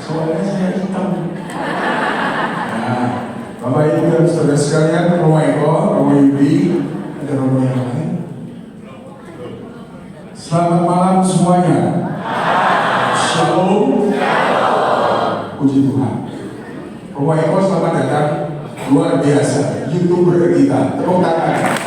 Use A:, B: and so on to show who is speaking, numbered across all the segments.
A: soalnya saya hitam. Nah, Bapak Ibu dan saudara sekalian, Romo Eko, Romo Yudi, ada Romo yang lain. Selamat malam semuanya. Shalom. Puji Tuhan. Romo Eko, selamat datang. Luar biasa, YouTuber kita. Tepuk tangan.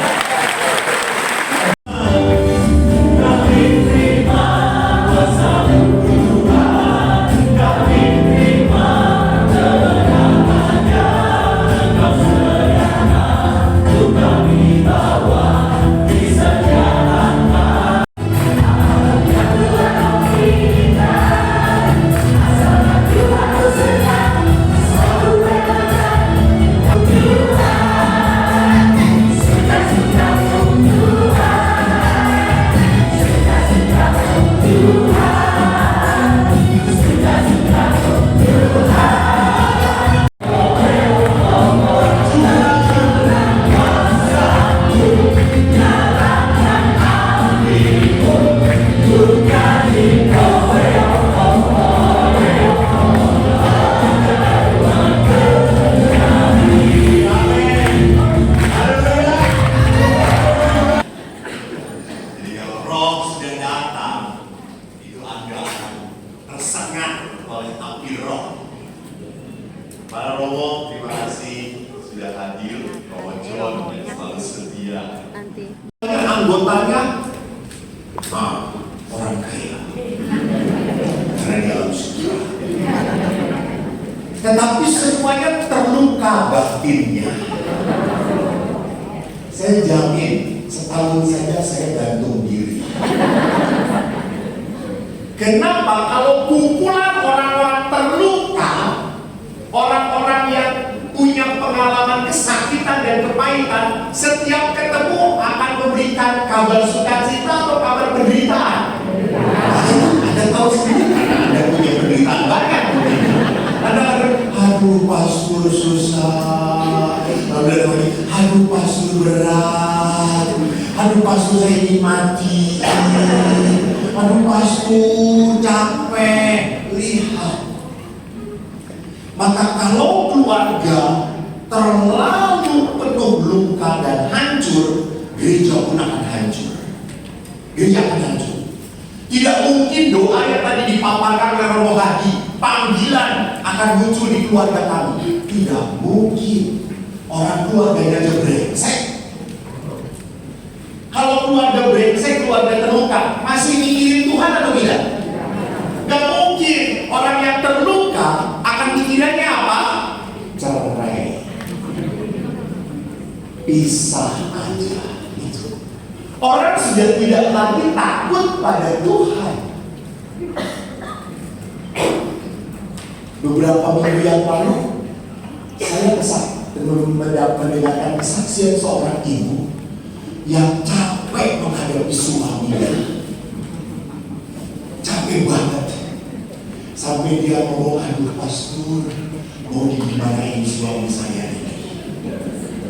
B: Para Romo, terima kasih sudah hadir. Romo John yang selalu setia. Anggotanya, orang kaya, karena dia harus setia. Tetapi semuanya terluka batinnya. Saya jamin, setahun saja saya gantung diri. Kenapa? Kalau kumpulan orang-orang terluka, orang-orang yang punya pengalaman kesakitan dan kepahitan, setiap ketemu akan memberikan kabar sukacita atau kabar penderitaan. Anda tahu sendiri karena Anda punya penderitaan banyak. Anda aduh pastor susah, aduh pastor berat, aduh pastor saya ingin mati, aduh pastor capek. Lihat. Maka kalau keluarga terlalu penuh luka dan hancur, gereja pun akan hancur. Gereja akan hancur. Tidak mungkin doa yang tadi dipaparkan oleh Romo Hadi, panggilan akan muncul di keluarga kami. Tidak mungkin. Orang keluarganya aja brengsek. Kalau keluarga brengsek, keluarga terluka, masih mikirin Tuhan atau tidak? Gak mungkin. Orang yang terluka akan pikirannya apa? Cerai, pisah aja itu. Orang sudah tidak lagi takut pada Tuhan. Beberapa minggu yang lalu saya mendengarkan kesaksian seorang ibu yang capek menghadapi suaminya. Capek banget. Sampai dia ngomong, aduh pastor, mau dimarahin suami saya ini,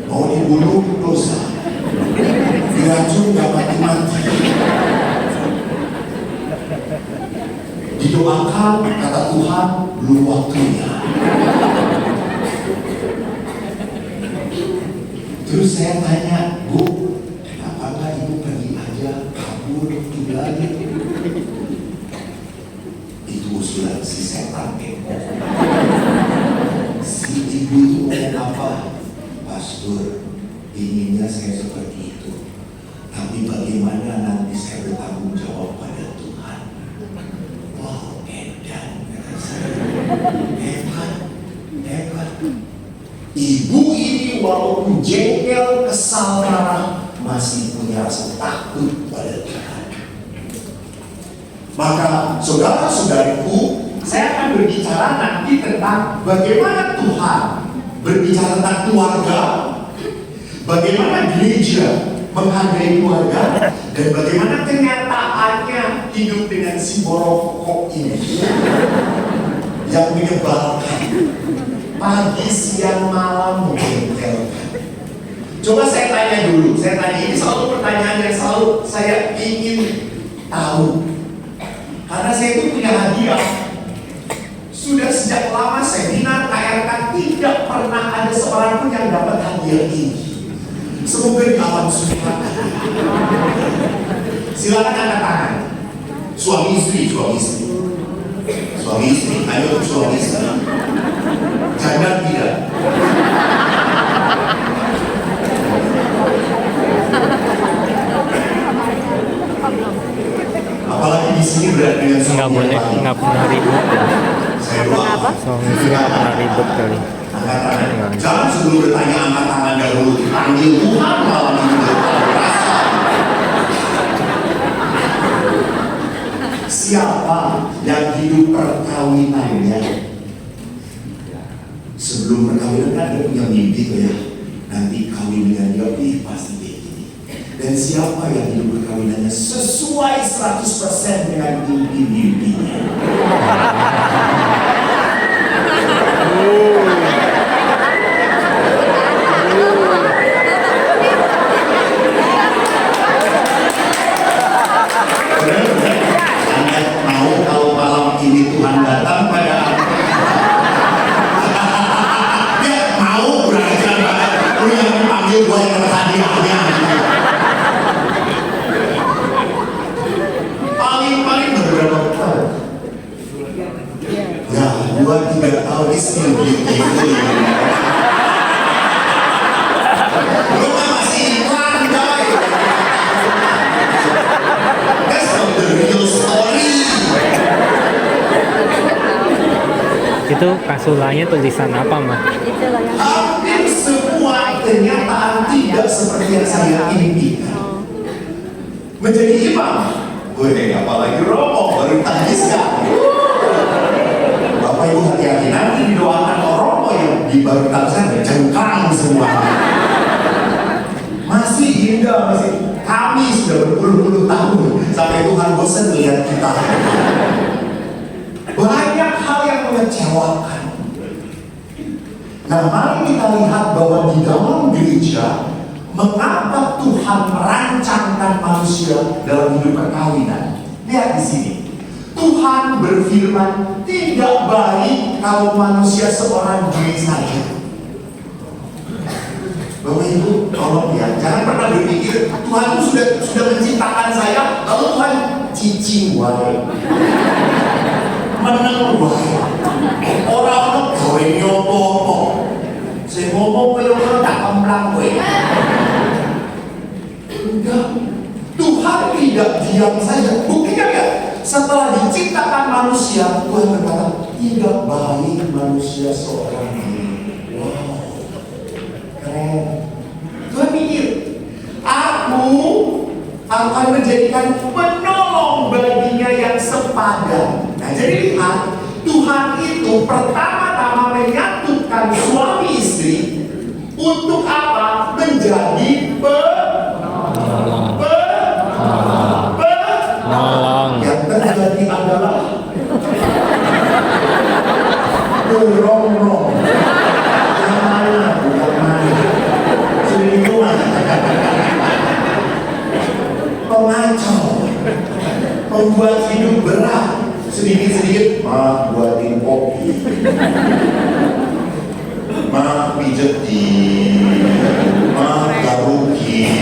B: mau dibunuh dosa, diracun gak mati-mati. Didoakan, kata Tuhan, belum waktunya. Terus saya tanya, Bu, kenapa gak ibu pergi aja, kabur, tinggalin? Usulan si setan. Si ibu itu ngomong apa? Pastor, inginnya saya seperti itu, tapi bagaimana nanti saya bertanggung jawab pada Tuhan? Wow, edan. Hebat. Ibu ini walaupun jengkel, kesal, marah, masih punya rasa takut pada Tuhan. Maka saudara-saudariku, saya akan berbicara nanti tentang bagaimana Tuhan berbicara tentang keluarga, bagaimana gereja menghargai keluarga, dan bagaimana kenyataannya hidup dengan si borokok ini yang menyebalkan, pagi, siang, malam menjengkelkan. Coba saya tanya dulu, ini selalu pertanyaan yang selalu saya ingin tahu. Karena saya itu punya hadiah. Sudah sejak lama seminar KRK tidak pernah ada seorang pun yang dapat hadiah ini. Semoga di alam surga. Silakan angkat tangan. Suami istri, suami istri. Suami istri, ayo suami istri. Jangan tidak. Apalagi di sini berat dengan suami yang lain.
C: nggak pernah ribut ya.
B: Saya doa.
C: Suami istri nggak pernah ribut kali.
B: Angkat tangan. Jangan sebelum bertanya angkat tangan dahulu. Dipanggil Tuhan malam ini berasa. Siapa yang hidup perkawinannya sebelum perkawinan kan dia punya mimpi tuh ya, nanti kawin dengan dia pasti kayak gini. Dan siapa yang hidup perkawinannya sesuai 100% dengan mimpi-mimpinya? Anda mau kalau malam ini Tuhan datang pada dia mau berarti lu yang dipanggil gue yang dapat hadiahnya. Paling beberapa tahun. Ya, 2-3 tahun is still beautiful. Lu kan masih iklan coy. That's not the real story.
C: Itu kasulanya tulisan apa, Mas?
B: Hampir semua kenyataan tidak seperti yang saya impikan. Menjadi imam, apalagi rokok baru tadi sekali. Bapak Ibu hati-hati nanti didoakan rokok yang di baru tadi jengkang semua. Masih indah, masih kami sudah berpuluh-puluh tahun sampai Tuhan bosan melihat kita. Banyak hal yang mengecewakan. Nah, mari kita lihat bahwa di dalam gereja, mengapa Tuhan merancangkan manusia dalam hidup perkawinan. Lihat di sini. Tuhan berfirman, tidak baik kalau manusia seorang diri saja. Bapak Ibu, tolong ya, jangan pernah berpikir Tuhan itu sudah menciptakan saya, lalu Tuhan cicing wae. Menang wae. Orang-orang gawe nyopo-nyopo. Saya ngomong kowe ora tak kemplang kowe. Enggak. Tuhan tidak diam saja. Buktinya ya, setelah diciptakan manusia, Tuhan berkata, tidak baik manusia seorang diri. Wow. Keren. Tuhan mikir, aku akan menjadikan penolong baginya yang sepadan. Nah, jadi lihat, Tuhan itu pertama-tama menyatukan suami istri untuk apa? Menjadi
C: Nolong.
B: yang terjadi adalah berongrong. Yang mana? Bukan mana? Selingkuhan. Pengacau. Membuat hidup berat. Sedikit-sedikit, buatin kopi. Pijetin. Garukin.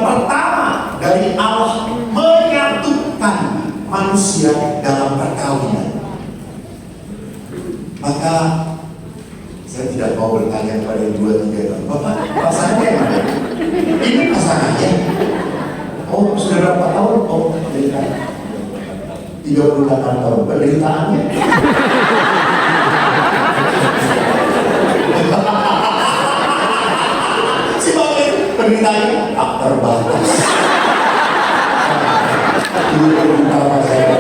B: Pertama dari Allah menyatukan manusia dalam perkawinan. Maka saya tidak mau bertanya kepada 2-3 tahun. Bapak, pasangannya mana? Ini pasangannya. Oh, sudah berapa tahun? Oh, penderitaan. 38 tahun. Penderitaannya. Si Bapak penderitaannya tak terbatas. Dulu utama saya.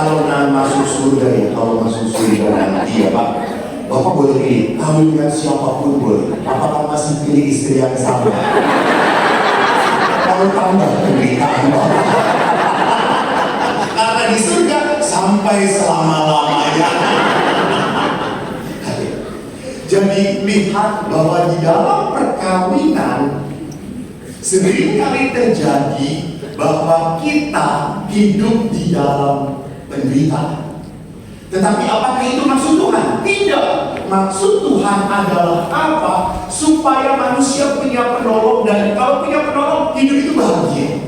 B: Kalau masuk surga ya, kalau masuk surga nanti ya Pak, Bapak boleh pilih, kawin dengan siapapun boleh. Apakah masih pilih istri yang sama? Kalau tambah penderitaan Bapak. Karena di surga sampai selama-lamanya. Jadi lihat bahwa di dalam perkawinan seringkali terjadi bahwa kita hidup di dalam penderitaan. Tetapi apakah itu maksud Tuhan? Tidak. Maksud Tuhan adalah apa? Supaya manusia punya penolong, dan kalau punya penolong, hidup itu bahagia.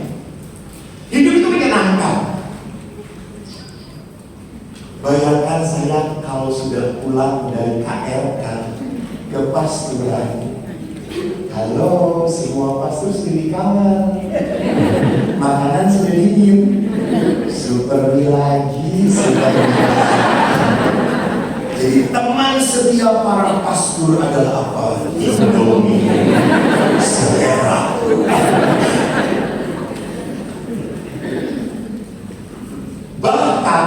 B: Hidup itu menyenangkan. Bayangkan saya kalau sudah pulang dari KRK ke pastoran. Halo, semua pastor sudah di kamar. Makanan sudah dingin. Super lagi sudah. Jadi teman setia para pastor adalah apa? Indomie. Selera. Bahkan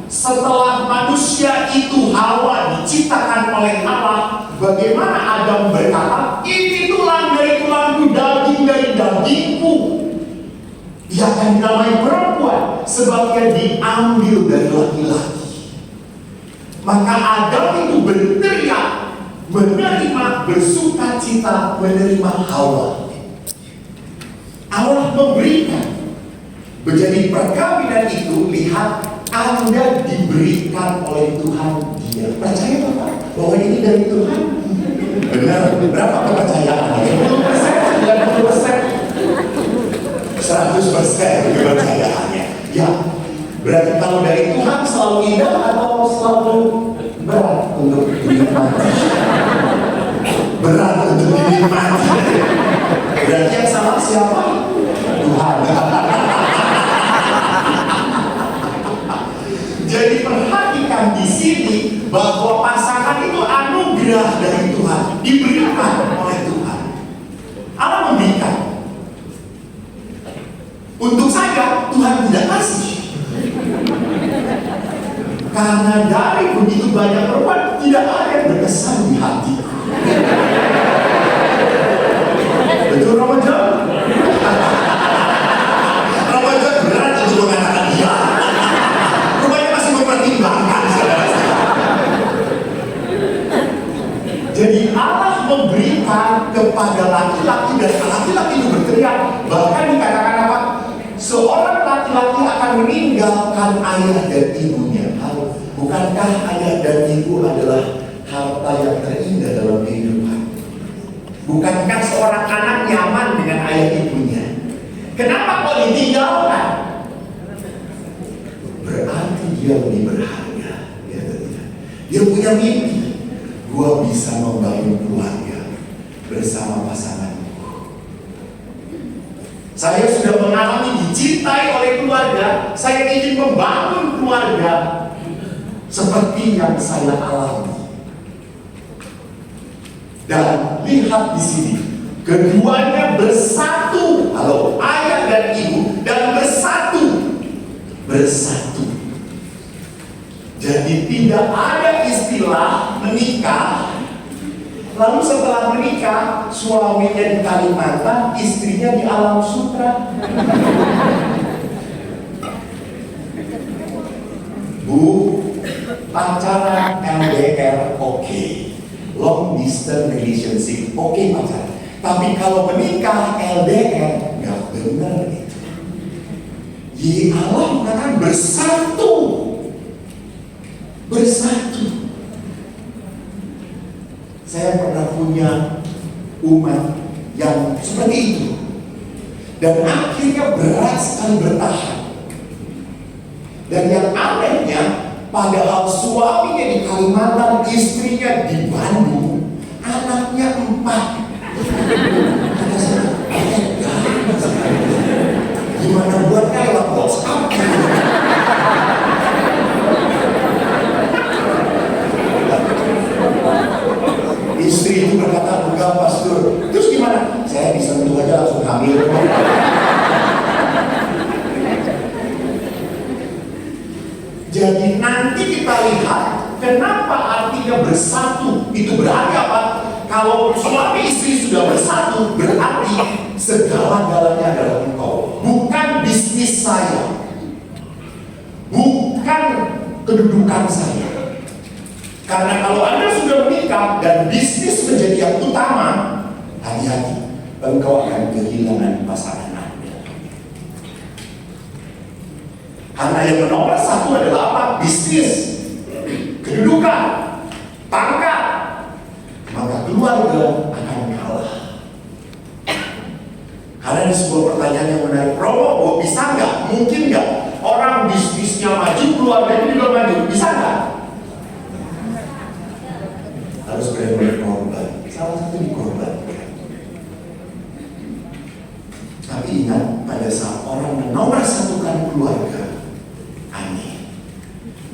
B: setelah manusia itu Hawa diciptakan oleh Allah, bagaimana Adam berkata, ini tulang dari tulangku, daging dari dagingku. Ia akan dinamai perempuan sebab ia diambil dari laki-laki. Maka Adam itu berteriak, menerima, bersuka cita, menerima Hawa. Allah memberikan. Menjadi perkawinan itu, lihat, Anda diberikan oleh Tuhan dia. Percaya Bapak bahwa ini dari Tuhan? Benar. Berapa kepercayaan? 10%, 90%, 100% kepercayaannya. Ya. Berarti kalau dari Tuhan selalu indah atau selalu berat untuk dinikmati? Berat untuk dinikmati. Berarti yang salah siapa? Tuhan. Jadi perhatikan di sini bahwa pasangan itu anugerah dari Tuhan, diberikan oleh Tuhan. Allah memberikan. Untuk saya Tuhan tidak kasih. Karena dari begitu banyak perempuan tidak ada yang berkesan di hatiku. Betul Ramadan? Ramadan berat untuk mengatakan iya. Jadi Allah memberikan kepada laki-laki, dan laki-laki itu berteriak. Bahkan dikatakan apa? Seorang laki-laki akan meninggalkan ayah dan ibunya. Bukankah ayah dan ibu adalah harta yang terindah dalam kehidupan? Bukankah seorang anak nyaman dengan ayah ibunya? Kenapa kok ditinggalkan? Berarti dia lebih berharga. Dia punya mimpi. Gua bisa membangun keluarga bersama pasanganku. Saya sudah mengalami dicintai oleh keluarga. Saya ingin membangun keluarga seperti yang saya alami. Dan lihat di sini, keduanya bersatu. Halo, ayah dan ibu, dan bersatu. Jadi tidak ada istilah menikah, lalu setelah menikah suaminya di Kalimantan, istrinya di Alam Sutra. Bu, pacaran LDR oke. Long distance relationship oke pacaran. Tapi kalau menikah LDR nggak benar itu. Jadi Allah mengatakan bersatu. Saya pernah punya umat yang seperti itu, dan akhirnya berat sekali bertahan. Dan yang anehnya, padahal suaminya di Kalimantan, istrinya di Bandung, anaknya 4. Kata saya, gimana buatnya lewat WhatsApp? Istri itu berkata, enggak pastor. Terus gimana? Saya disentuh aja langsung hamil. Jadi nanti kita lihat kenapa artinya bersatu. Itu berarti apa? Kalau suami istri sudah bersatu, berarti segala-galanya adalah engkau. Bukan bisnis saya, bukan kedudukan saya, Karena kalau Anda sudah menikah dan bisnis menjadi yang utama, hati-hati, engkau akan kehilangan pasangan Anda. Karena yang nomor satu adalah apa? Bisnis, kedudukan, pangkat, maka keluarga akan kalah. Karena ini sebuah pertanyaan yang menarik. Romo, bisa nggak? Mungkin nggak? Orang bisnisnya maju, keluarganya juga maju. Bisa nggak? Harus benar-benar korban. Salah satu dikorbankan. Tapi ingat, pada saat orang menomor satukan keluarga, aneh,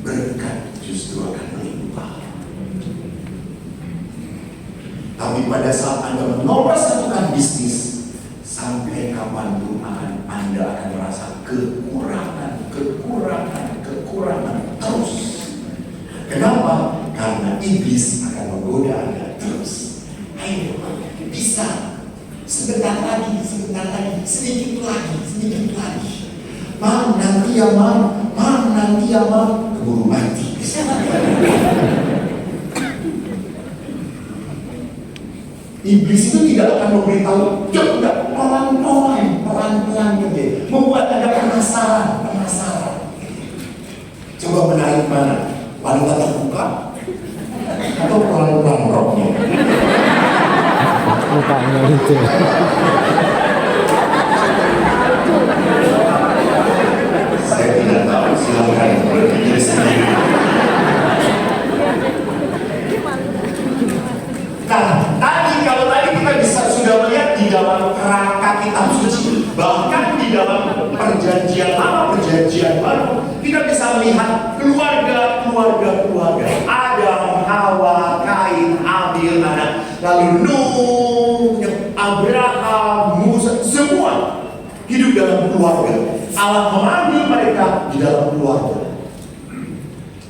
B: berkat justru akan melimpah. Tapi pada saat Anda menomor satukan bisnis, sampai kapanpun Anda akan merasa kekurangan terus. Kenapa? Karena iblis akan menggoda Anda terus. Ayo, bisa. Sebentar lagi, sedikit lagi. Mam, nanti ya mam, keburu mati. Iblis itu tidak akan memberitahu, coba pelan-pelan kerja, membuat Anda penasaran. Coba menarik mana? Wanita terbuka atau pelan-pelan roknya?
C: Mukanya itu.
B: Saya tidak tahu, silakan berpikir sendiri. Nah, kalau tadi kita bisa sudah melihat di dalam kerangka kitab suci, bahkan di dalam perjanjian lama, perjanjian baru, kita bisa melihat keluarga. Adam, Hawa, Kain, Abil, anak, lalu Nuh, Abraham, Musa, semua hidup dalam keluarga. Allah memanggil mereka di dalam keluarga.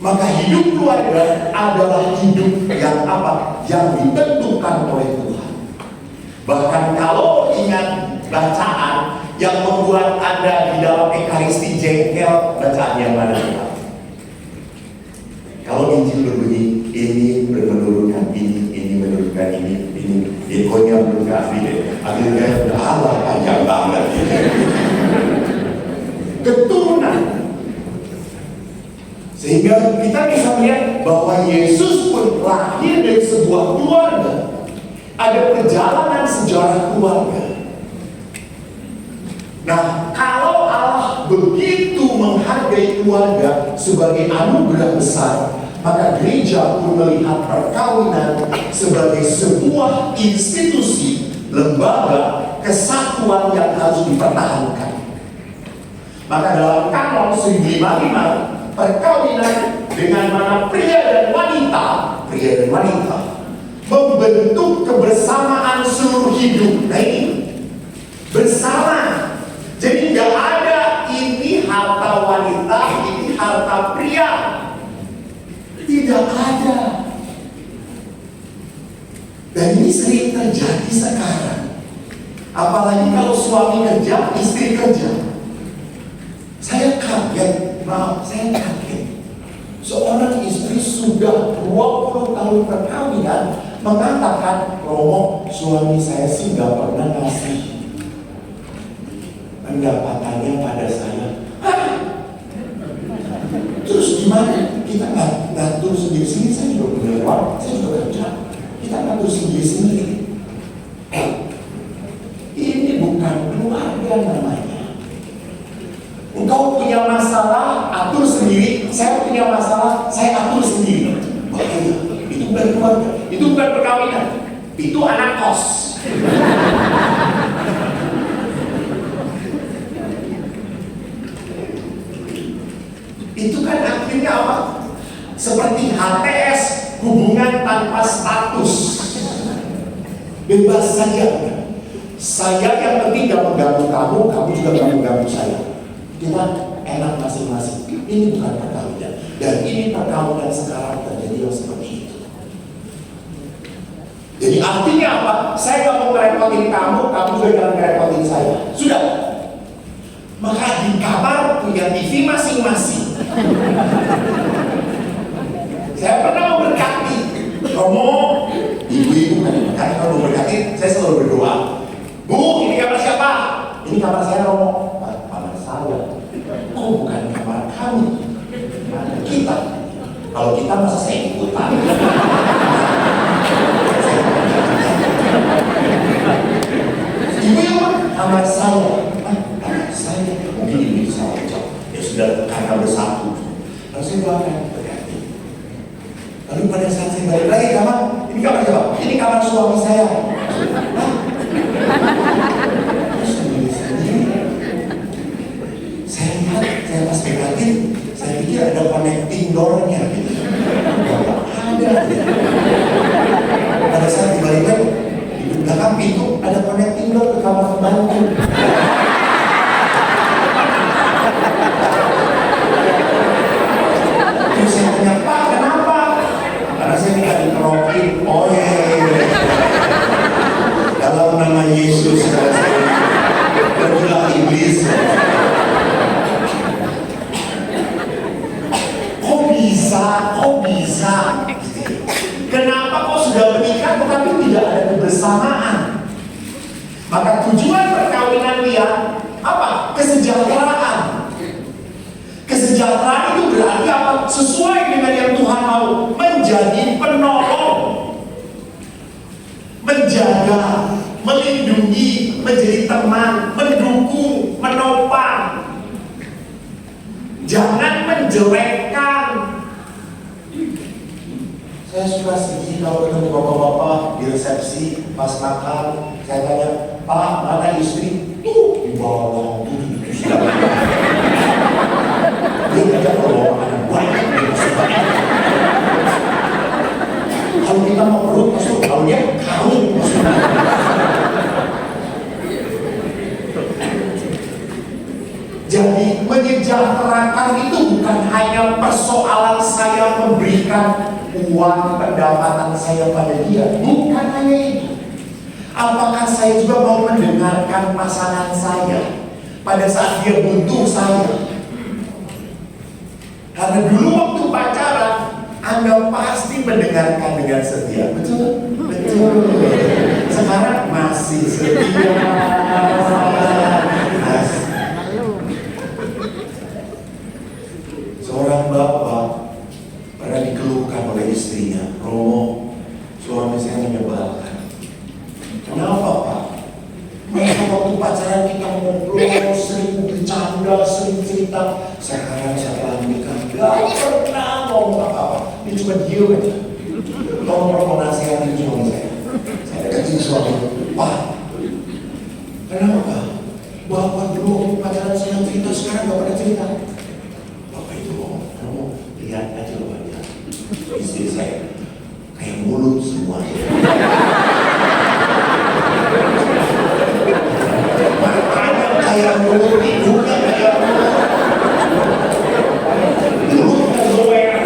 B: Maka hidup keluarga adalah hidup yang apa? Yang ditentukan oleh Tuhan. Bahkan kalau ingat bacaan yang membuat Anda di dalam Ekaristi jengkel, bacaan yang mana? Kalau Injil berbunyi, ini menurunkan ini menurunkan ini Ikonya menurunkan ini, akhirnya Allah panjang banget. Keturunan. Sehingga kita bisa melihat bahwa Yesus pun lahir dari sebuah keluarga. Ada perjalanan sejarah keluarga. Nah, kalau Allah begitu menghargai keluarga sebagai anugerah besar, maka gereja pun melihat perkawinan sebagai sebuah institusi, lembaga, kesatuan yang harus dipertahankan. Maka dalam kanon 1055, perkawinan dengan mana pria dan wanita membentuk kebersamaan seluruh hidup. Nah ini bersama. Jadi nggak ada ini harta wanita, ini harta pria. Tidak ada. Dan ini sering terjadi sekarang. Apalagi kalau suami kerja, istri kerja. Saya kaget. Seorang istri sudah 20 tahun perkawinan mengatakan, Romo, suami saya sih gak pernah ngasih pendapatannya pada saya. Terus gimana? Kita ngatur sendiri-sendiri. Saya juga punya uang, saya juga kerja. Kita ngatur sendiri-sendiri. Ini bukan keluarga namanya. Engkau punya masalah, atur sendiri. Saya punya masalah, saya atur sendiri. Bahaya. Itu bukan keluarga. Itu bukan perkawinan. Itu anak kos. Itu kan akhirnya apa? Seperti HTS, hubungan tanpa status. Bebas saja. Saya yang penting gak mengganggu kamu, kamu juga gak mengganggu saya. Kita enak masing-masing. Ini bukan perkawinan. Dan ini perkawinan sekarang terjadi yang seperti itu. Jadi artinya apa? Saya gak mau ngerepotin kamu, kamu juga jangan ngerepotin saya. Sudah. Maka di kamar punya TV masing-masing. Saya pernah memberkati Romo, ibu-ibu kan kalau berkati, saya selalu berdoa. Bu, ini kamar siapa? Ini kamar saya, Romo. Kamar saya. Oh, bukan kamar kami. Kamar kita. Kalau kita masa saya ikutan. Ibu yang kamar saya. Kamar saya. Mungkin ibu salah ucap. Ya sudah, karena bersatu. Lalu saya doakan berkati. Lalu pada saat saya balik lagi kamar, ini kamar siapa? Ini kamar suami saya. Saya lihat, saya pas berkati, saya pikir ada connecting door-nya gitu. Ada. Pada saat dibalik di belakang pintu ada connecting door ke kamar pembantu. Terus saya tanya, Pak, kenapa? Karena saya tidak dikerokin. Oh ya, dalam nama Yesus pergilah iblis. Kok bisa? Kenapa kok sudah menikah tetapi tidak ada kebersamaan? Maka tujuan perkawinan dia apa? Kesejahteraan. Kesejahteraan itu berarti apa? Sesuai dengan yang Tuhan mau, menjadi penolong, menjaga, melindungi, menjadi teman, mendukung, menopang. Jangan menjelekkan. Saya suka sedih kalau ketemu bapak-bapak di resepsi pas makan. Saya tanya, Pak, mana istri? Tuh, di bawah. Dia tidak bawa anak banyak. Kalau kita mau perut masuk, kalau dia kawin masuk. Jadi menyejahterakan itu bukan hanya persoalan saya memberikan uang pendapatan saya pada dia, bukan hanya itu. Apakah saya juga mau mendengarkan pasangan saya pada saat dia butuh saya? Karena dulu waktu pacaran, Anda pasti mendengarkan dengan setia, betul? Betul. Sekarang masih setia. Seorang bapak pernah dikeluhkan oleh istrinya, Romo, suami saya menyebalkan. Kenapa, Pak? Mereka waktu pacaran kita ngobrol, sering bercanda, sering cerita. Sekarang saya nikah, gak pernah ngomong apa-apa. Dia cuma diem aja. Tolong mau nasihatin suami saya. Saya deketin suami, Pak, kenapa? Bapak dulu waktu pacaran saya cerita, sekarang gak pernah cerita. Lihat aja wajah istri saya kayak mulut semua. Matanya kayak mulut, hidungnya kayak mulut goyang.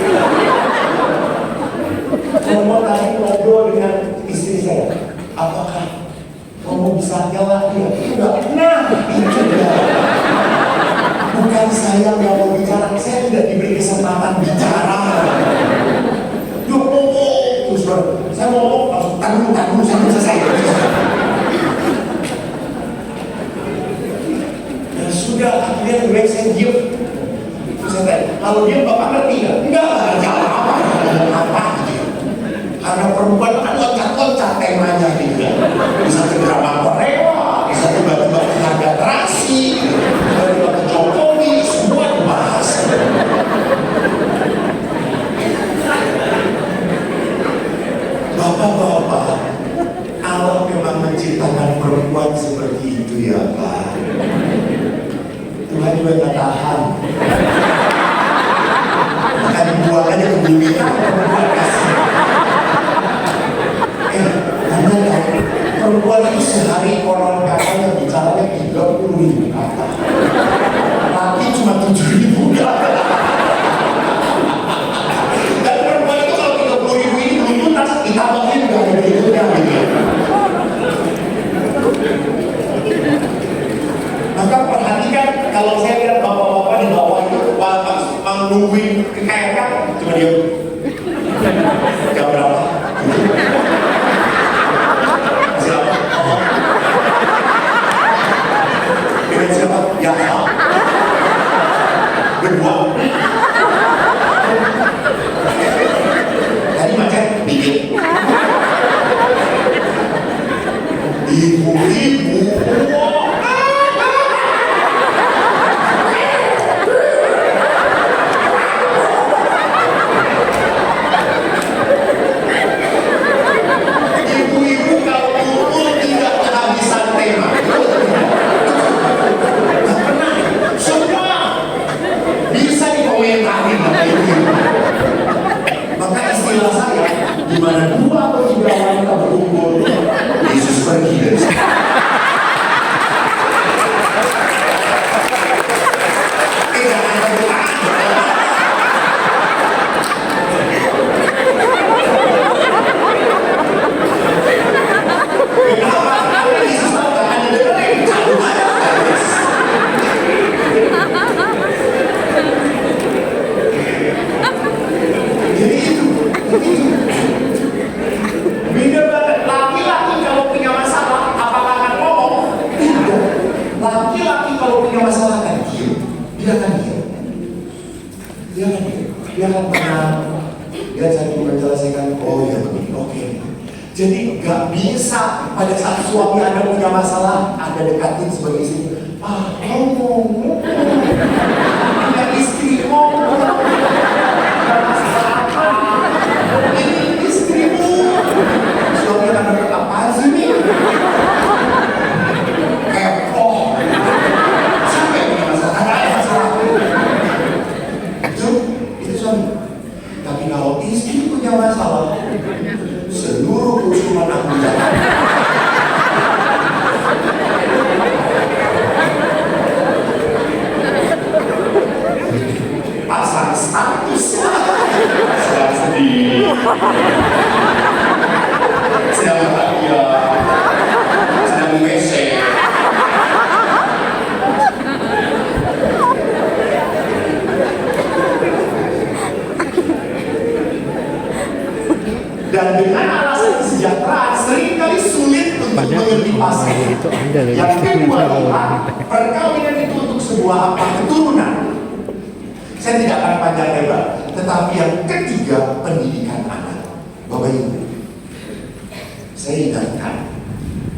B: Kalau tadi ngobrol dengan istri saya, apakah kamu bisa nyala dia? Enggak. Nah, itu dia. Bukan saya nggak mau bicara, saya tidak diberi kesempatan bicara. Yuk ngomong, terus saya ngomong, langsung tanggung sampai selesai. Dan sudah akhirnya lebih baik saya diem. Terus saya tanya, kalau diem bapak ngerti nggak? Enggak, jawab apa gitu. Karena perempuan kan loncat-loncat temanya gitu. Bisa ke drama Korea, bisa tiba-tiba ke harga terasi, tiba-tiba ke Jokowi, semua dibahas. Bapak-bapak, Allah memang menciptakan perempuan seperti itu ya Pak. Tuhan juga tak tahan. Akan dibuang aja ke bumi, perempuan kasih. Karena perempuan itu sehari konon katanya bicaranya 30.000 kata. Laki cuma 7.000 kata. Dan perempuan itu kalau 30.000 ini belum tuntas, kita mungkin gak ada berikutnya gitu. Maka perhatikan kalau saya lihat bapak-bapak di bawah itu nungguin kekayaan, cuma dia jam berapa? Ibu-ibu, ibu-ibu kalau kumpul tidak kehabisan tema. Nggak pernah. Semua bisa dikomentarin sama ibu-ibu. Maka istilah saya, di mana dua atau tiga wanita berkumpul, Yesus pergi dari sana. Tidak ada doa. Kenapa? Karena Yesus tahu gak ada dengerin. Kalau ada, habis. Jadi itu. Beda banget. Laki-laki kalau punya masalah, apakah akan ngomong? Tidak. Laki-laki kalau punya masalah akan diam. Dia akan diam. Dia akan diam. Dia akan tenang. Dia cari menyelesaikan. Oh ya begini. Oke. Jadi gak bisa pada saat suami Anda punya masalah, Anda dekatin sebagai istri. Ah, ngomong. Punya istri ngomong. Gak masalah apa. Ini istrimu. Suami Anda apa sih nih? Kepoh. Siapa yang punya masalah? Ada masalah. Itu suami. Tapi kalau istri punya masalah, seluruh kusuman aku jalan. Pasang status. Sedang sedih. Sedang bahagia. Sedang WC. Dan dengan alasan kesejahteraan seringkali sulit untuk
C: Padahal
B: mengerti pasangan.
C: itu ada loh,
B: Yang
C: istilah
B: kedua
C: orang.
B: adalah perkawinan itu untuk sebuah apa? Keturunan. Saya tidak akan panjang lebar. Tetapi yang ketiga, pendidikan anak. Bapak Ibu, saya ingatkan,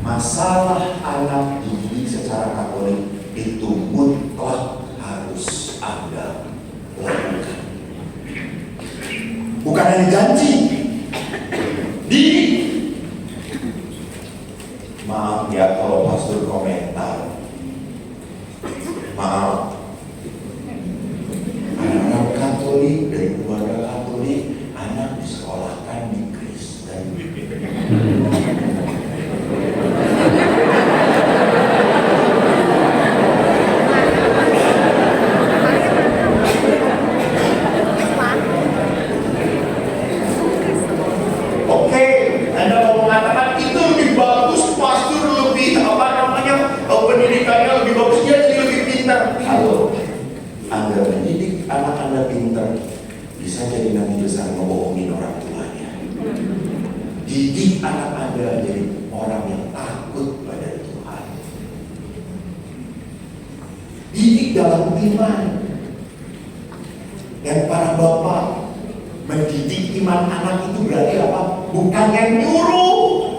B: masalah anak dididik secara Katolik itu mutlak harus Anda lakukan. Bukan hanya janji. Didik. Maaf ya kalau pastor komentar. Maaf. Anak Katolik dari keluarga Katolik, anak disekolahkan di Kristen. Oke, Anda mau mengatakan itu lebih bagus, pastor lebih apa namanya, pendidikannya lebih bagus, dia jadi lebih pintar. Halo, Anda mendidik anak Anda pintar, bisa jadi nanti besar ngebohongin orang tuanya. Didik anak Anda jadi orang yang takut pada Tuhan. Didik dalam iman. Dan para bapak, mendidik iman anak itu berarti apa? Bukan yang nyuruh,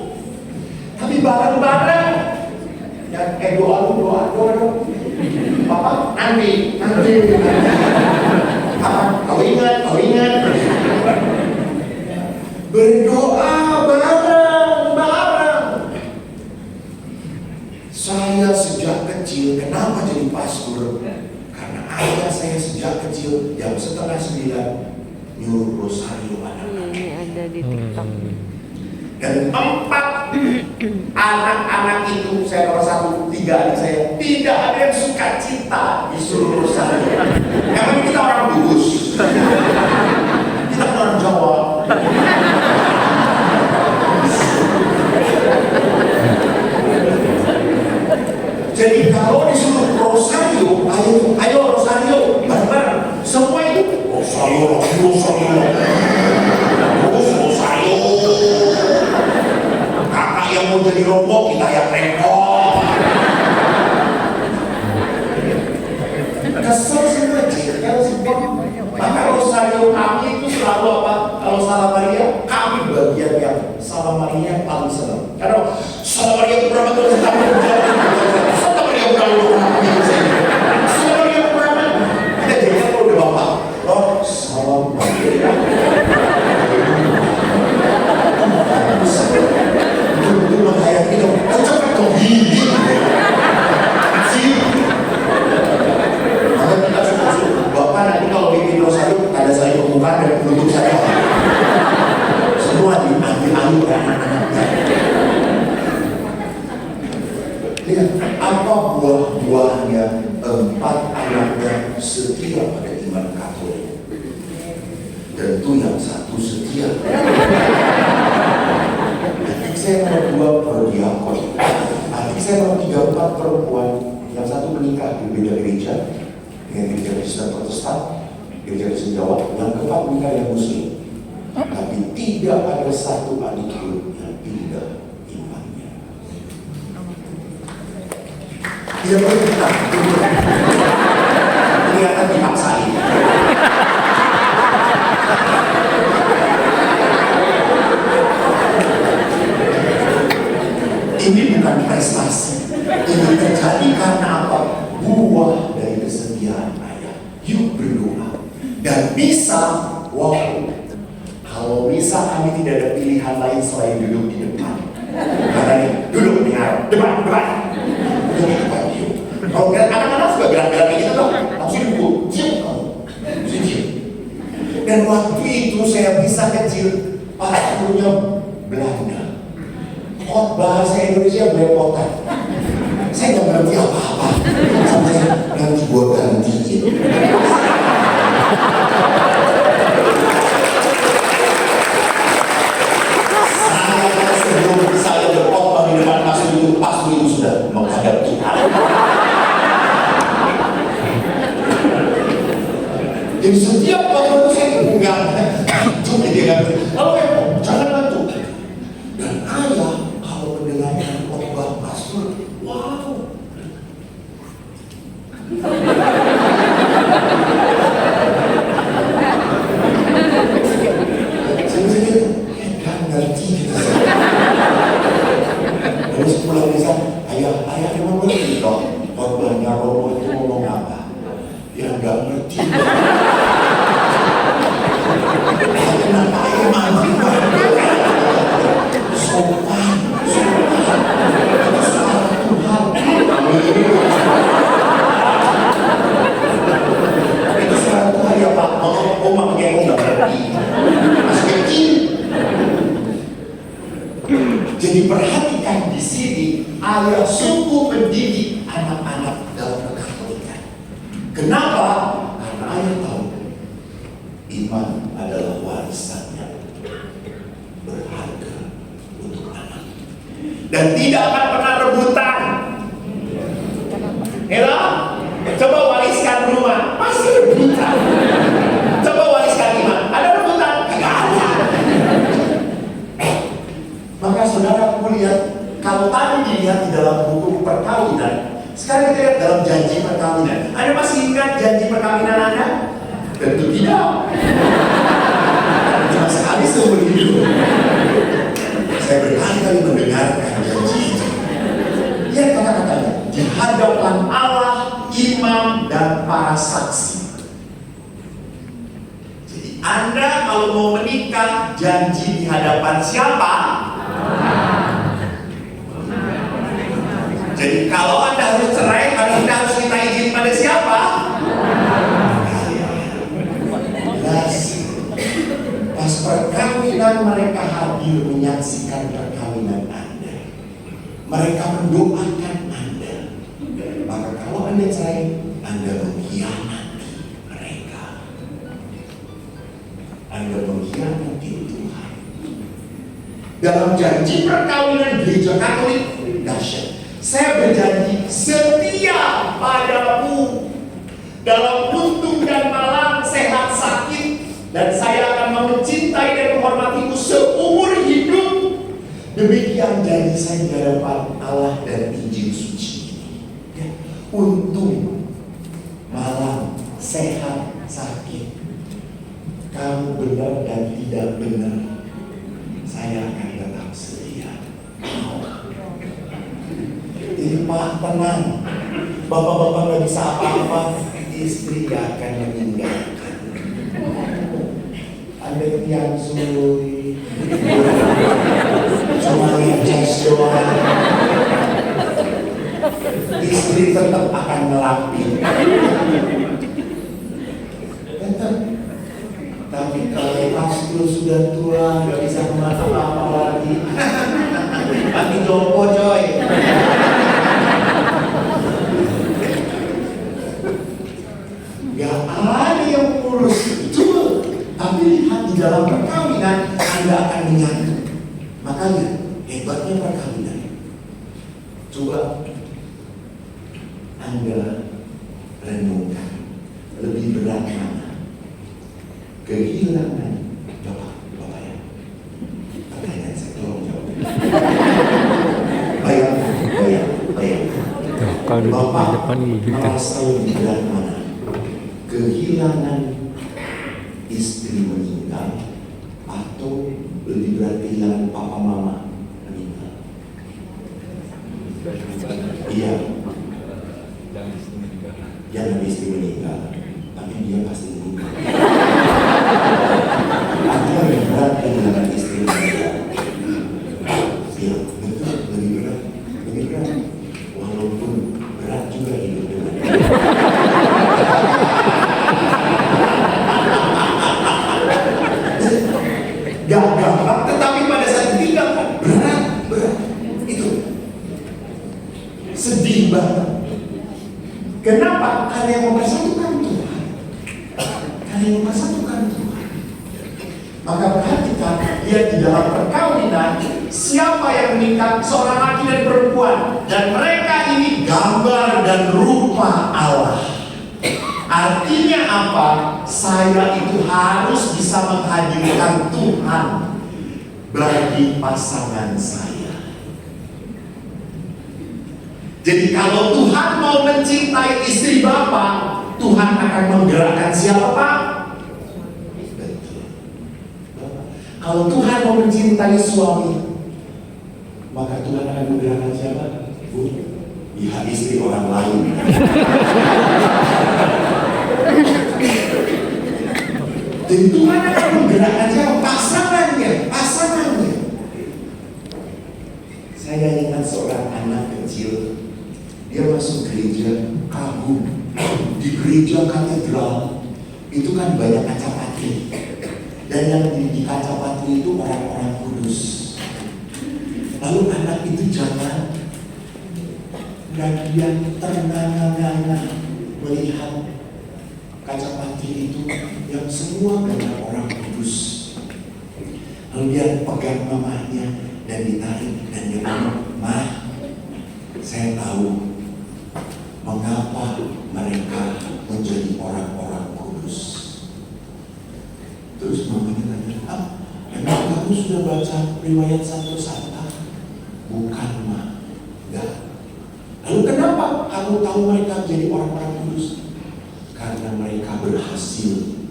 B: tapi bareng-bareng. Ya, doa dong. Papa, nanti. Papa, kau ingat. Berdoa bareng. Saya sejak kecil, kenapa jadi pastor? Karena ayah saya sejak kecil jam 8:30 nyuruh rosario anak-anak.
D: Ini ada di TikTok.
B: Dan 4 anak-anak itu, saya nomor 1, 3 adik saya, tidak ada yang suka cita disuruh rosario. Emang kita orang Kudus, kita orang Jawa. Jadi kalau disuruh rosario, ayo rosario, bareng-bareng. Semua itu rosario. Kakak yang mau jadi rombok, kita yang rempong. Kesel semua jengkel semua. Maka rosario kami itu selalu apa? Kalau salam Maria, kami bagian yang salam Maria paling senang. Karena salam Maria itu berapa gini. Sih. Kalau kita suka Bapak nanti kalau bikin dosa itu ada saya pemuka dan penutup saya. Semua diambil kan anak-anaknya. Lihat, apa buah-buahnya 4 anaknya setia pada iman Katolik? Tentu yang satu setia. Adik saya mau 2 perdiakon. Adik saya mau 3-4 perempuan. Yang satu menikah di beda gereja dengan gereja Kristen Protestan, gereja Kristen Jawa. Yang keempat menikah yang Muslim. Tapi tidak ada satu adik pun yang pindah imannya. Tidak boleh kita kelihatan dipaksain. Ini bukan prestasi. Ini terjadi karena apa? Buah dari kesetiaan ayah. Yuk berdoa. Dan bisa, wow. Kalau bisa kami tidak ada pilihan lain selain duduk di depan. Katanya, duduk dengar, depan. Duduk di depan, yuk. Kalau anak-anak suka gerak-gerak kayak gitu dong, langsung duduk, diam kamu. Diam. Dan waktu itu saya bisa kecil, pasturnya Belanda. Bahasa Indonesia belepotan. Saya nggak ngerti apa-apa. Sampai nanti gua gantiin. Sebelum saya berkhotbah di depan pastor itu sudah menghadap Tuhan. Jadi setiap waktu saya enggak, cuma dia nggak. Lalu jangan bantu. Dan ayah kalau mendengarkan khotbah pastor, wow. Saya ngerti gitu. Terus pulang desa, ayah emang ngerti kok khotbahnya Romo itu ngomong apa? Ya nggak ngerti. Kenapa ayah mandi? Sopan. Itu suara Tuhan. Itu suara Tuhan ya Pak. Oma pakai nggak ngerti. Masih kecil. Jadi perhatikan di sini, ayah sungguh mendidik anak-anak dalam kekatolikan. Kenapa? Karena ayah tahu iman adalah warisan yang berharga untuk anak dan tidak akan pernah rebutan. Hello? Coba wariskan rumah, pasti rebutan. Coba wariskan iman, ada rebutan? Tidak ada. Maka saudara lihat, kalau tadi dilihat di dalam buku perkawinan, sekarang kita lihat dalam janji perkawinan. Anda masih ingat janji perkawinan Anda? Tentu tidak. Cuma sekali seumur hidup. Saya berkali-kali mendengarkan janji itu. Lihat kata-katanya, di hadapan Allah, imam, dan para saksi. Jadi Anda kalau mau menikah, janji di hadapan siapa? Jadi kalau Anda harus cerai, Anda harus minta izin pada siapa? Jelas. Pas perkawinan mereka hadir menyaksikan perkawinan Anda. Mereka mendoakan Anda. Maka kalau Anda cerai, Anda mengkhianati mereka. Anda mengkhianati Tuhan. Dalam janji perkawinan gereja Katolik, dahsyat. Saya berjanji setia padamu dalam untung dan malang, sehat sakit, dan saya akan mencintai dan menghormatimu seumur hidup. Demikian janji saya di hadapan Allah dan Injil suci ini. Ya, untung, malang, sehat, sakit, kamu benar dan tidak benar, saya akan tetap setia. Jadi Pak tenang, bapak-bapak nggak bisa apa-apa, istri gak akan meninggalkan. Anda yang suri, cuma ngecas doang. istri tetap akan ngelapin. Tetap. Tapi kalau pastor sudah tua, nggak bisa kemana-mana lagi. Tapi jompo coy. Gak ada yang ngurus itu. Tapi lihat di dalam perkawinan, Anda akan menyatu. Makanya hebatnya perkawinan. Coba Anda renungkan, lebih berat mana? Kehilangan Bapak ya. Pertanyaan saya tolong jawab. Bayang.
C: Tuh, kalau duduk di
B: Bapak
C: depan begitu.
B: merasa lebih berat mana? Kehilangan istri meninggal atau lebih berat kehilangan papa mama meninggal? Iya. Jangan istri meninggal, tapi dia pasti meninggal. Artinya lebih berat kehilangan istri meninggal. Iya, betul, lebih berat. Walaupun berat juga hidup dengan gak gampang, tetapi pada saat ditinggalkan berat itu sedih banget. Kenapa? Karena yang mempersatukan Tuhan. Maka perhatikan, lihat di dalam perkawinan, siapa yang menikah? Seorang laki dan perempuan, dan mereka ini gambar dan rupa Allah. Artinya apa? Saya itu harus bisa menghadirkan Tuhan bagi pasangan saya. Jadi kalau Tuhan mau mencintai istri Bapak, Tuhan akan menggerakkan siapa Pak? Betul. Kalau Tuhan mau mencintai suami, maka Tuhan akan menggerakkan siapa? Bu, lihat istri orang lain. Dan Tuhan akan menggerakkan siapa? Pasangannya. Saya ingat seorang anak kecil, dia masuk gereja, kagum. Di gereja katedral itu kan banyak kaca patri, dan yang di kaca patri itu orang-orang kudus. Lalu anak itu jalan dan dia ternganga-nganga melihat kaca patri itu yang semua banyak orang kudus. Lalu dia pegang mamanya dan ditarik, dan dia bilang, "Mah, saya tahu mengapa mereka menjadi orang-orang kudus." Terus mamanya tanya, "Emang kamu sudah baca riwayat Santo Santa?" "Bukan, Ma." "Enggak." "Lalu kenapa kamu tahu mereka jadi orang-orang kudus?" "Karena mereka berhasil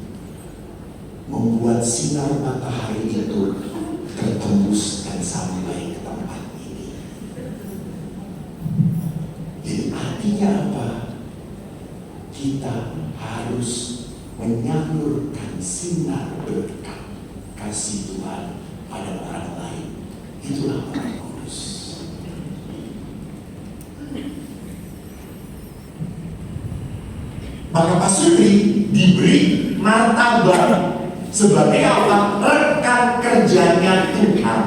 B: membuat sinar matahari itu tertembus dan sampai ke tempat ini." Jadi artinya apa? Kita harus menyalurkan sinar berkat kasih Tuhan pada orang lain. Itulah orang kudus. Maka Pak Sutri diberi martabat sebagai apa? Rekan kerjanya Tuhan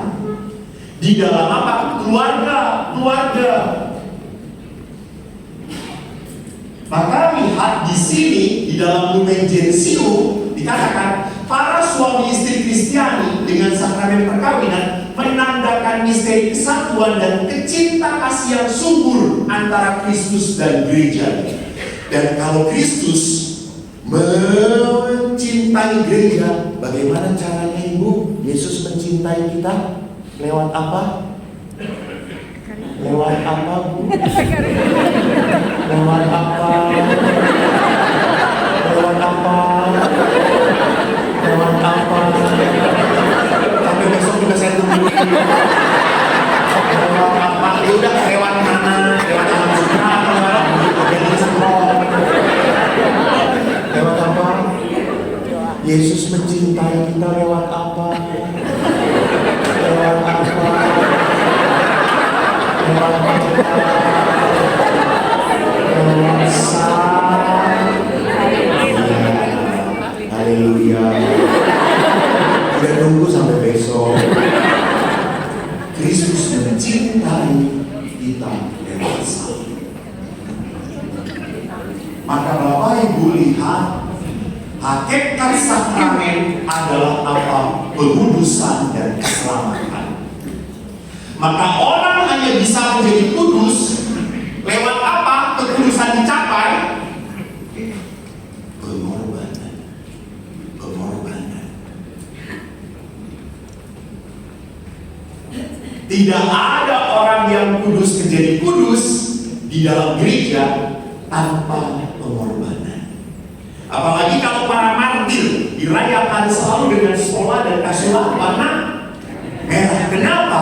B: di dalam apa? Keluarga. Maka lihat di sini di dalam Lumen Gentium dikatakan para suami istri Kristiani dengan sakramen perkawinan menandakan misteri kesatuan dan kecinta kasih yang subur antara Kristus dan gereja. Dan kalau Kristus mencintai gereja, bagaimana caranya Ibu? Yesus mencintai kita lewat apa? Lewat apa, Bu? Lewat apa? Lewat apa? Lewat apa? Sampai besok juga saya tunggu. Lewat apa? Ya udah, lewat mana? Lewat alam sutra atau jadi semprot? Lewat apa? Yesus mencintai kita lewat apa? Lewat apa? Lewat apa? dewasa. Maka Bapak Ibu lihat, hakikat sakramen adalah apa? Pengudusan dan keselamatan. Maka orang hanya bisa menjadi kudus lewat apa? Kekudusan dicapai? Pengorbanan. Pengorbanan. Tidak ada orang yang kudus menjadi kudus di dalam gereja tanpa pengorbanan. Apalagi kalau para martir dirayakan selalu dengan sekolah dan kasulah warna merah. Kenapa?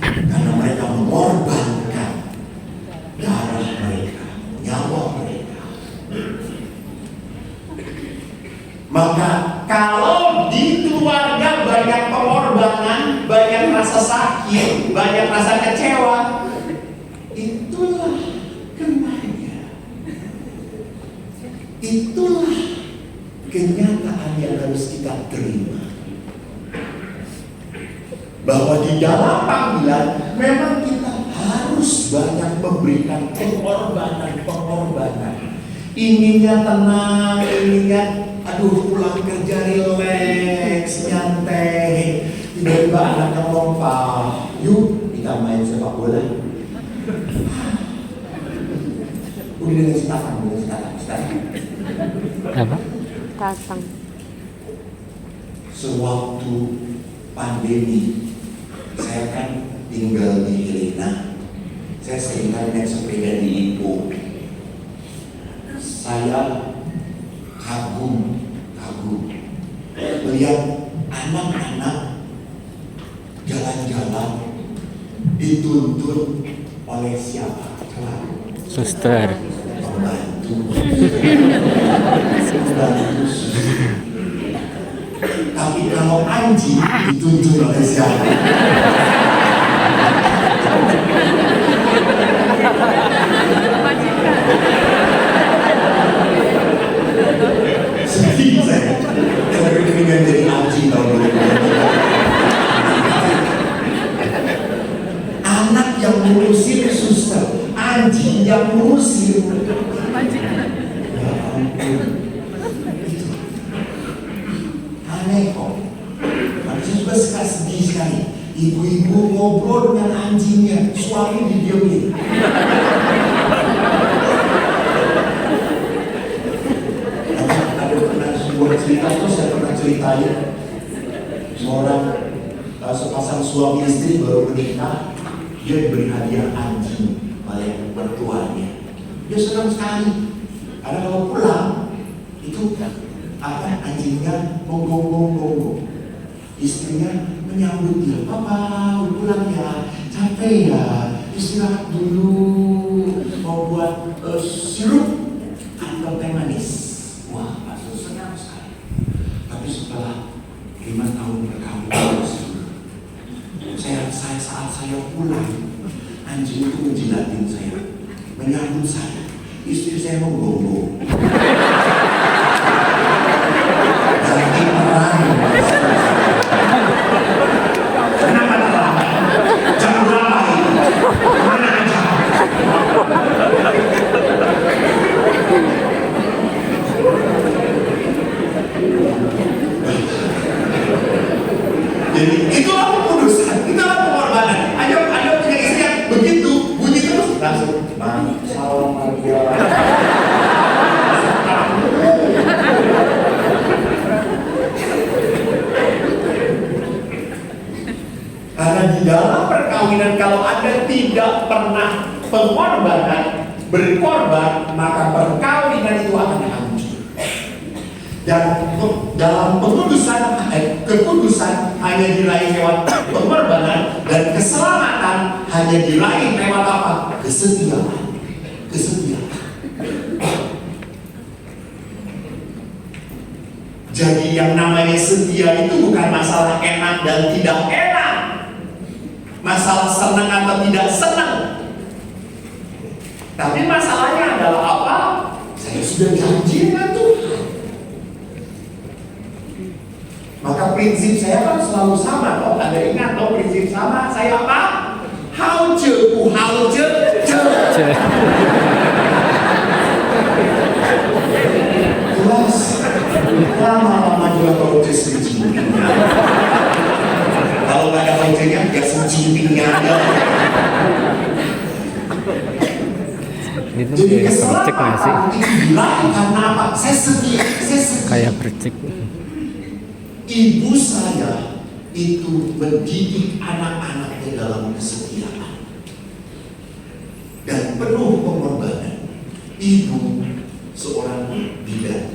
B: Karena mereka mengorbankan darah mereka, nyawa mereka. Maka kalau di keluarga banyak pengorbanan, banyak rasa sakit, banyak rasa kecewa, itulah keluarga. Itulah kenyataan yang harus kita terima. Bahwa di dalam panggilan memang kita harus banyak memberikan pengorbanan. Inginnya tenang, inginnya pulang kerja rileks, nyantai. Tiba-tiba anaknya ngomong, "Pak, yuk kita main sepak bola." Udah dengan sitatan.
C: Apa?
D: Tatang.
B: Sewaktu pandemi, saya kan tinggal di Helena. Saya sering naik sepeda di Ipo. Saya kagum melihat anak-anak jalan-jalan dituntun oleh siapa?
C: Suster.
B: Pembantu. Tapi kalau anjing dituntun oleh siapa? Sedih saya dengan jadi anjing tahun 2020. Anak yang ngurusin suster, anjing yang ngurusin. Ya ampun. Aneh kok. Tapi saya juga sedih sekali. Ibu-ibu ngobrol dengan anjingnya, suami didiemin. Ada pernah sebuah cerita itu saya pernah ceritain. Seorang sepasang suami istri baru menikah, dia diberi hadiah anjing oleh mertuanya. Dia senang sekali. Karena kalau pulang itu anjingnya gonggong. Istrinya menyambut dia, "Papa, udah pulang ya, capek ya, istirahat dulu, mau buat sirup atau teh manis." Wah, pastor senang sekali. Tapi setelah 5 tahun berkabung, saat saya pulang, anjing itu menjilatin saya, menyambut saya. Istri saya menggonggong. Lagi perang. Kenapa terlambat? Jam berapa ini? Mana aja? Jadi itulah kekudusan, itulah pengorbanan. Ayo punya istri yang begitu, bunyi terus langsung salam aja. Karena di dalam perkawinan kalau Anda tidak pernah pengorbanan, berkorban, maka perkawinan itu akan hancur. Dan dalam kekudusan hanya diraih lewat pengorbanan, dan keselamatan hanya diraih lewat apa? Kesetiaan. Jadi yang namanya setia itu bukan masalah enak dan tidak enak, masalah senang atau tidak senang. Tapi masalahnya adalah apa? Saya sudah janji dengan Tuhan. Maka prinsip saya kan selalu sama. Kalau Anda ingat, prinsip sama saya apa? Hao je bu hao je, je
C: Itu
B: Jadi
C: kayak percik nggak sih?
B: keselamatan itu dilakukan karena apa? Saya setia.
C: Kayak percik.
B: Ibu saya itu mendidik anak-anaknya dalam kesetiaan dan penuh pengorbanan. Ibu seorang bidan.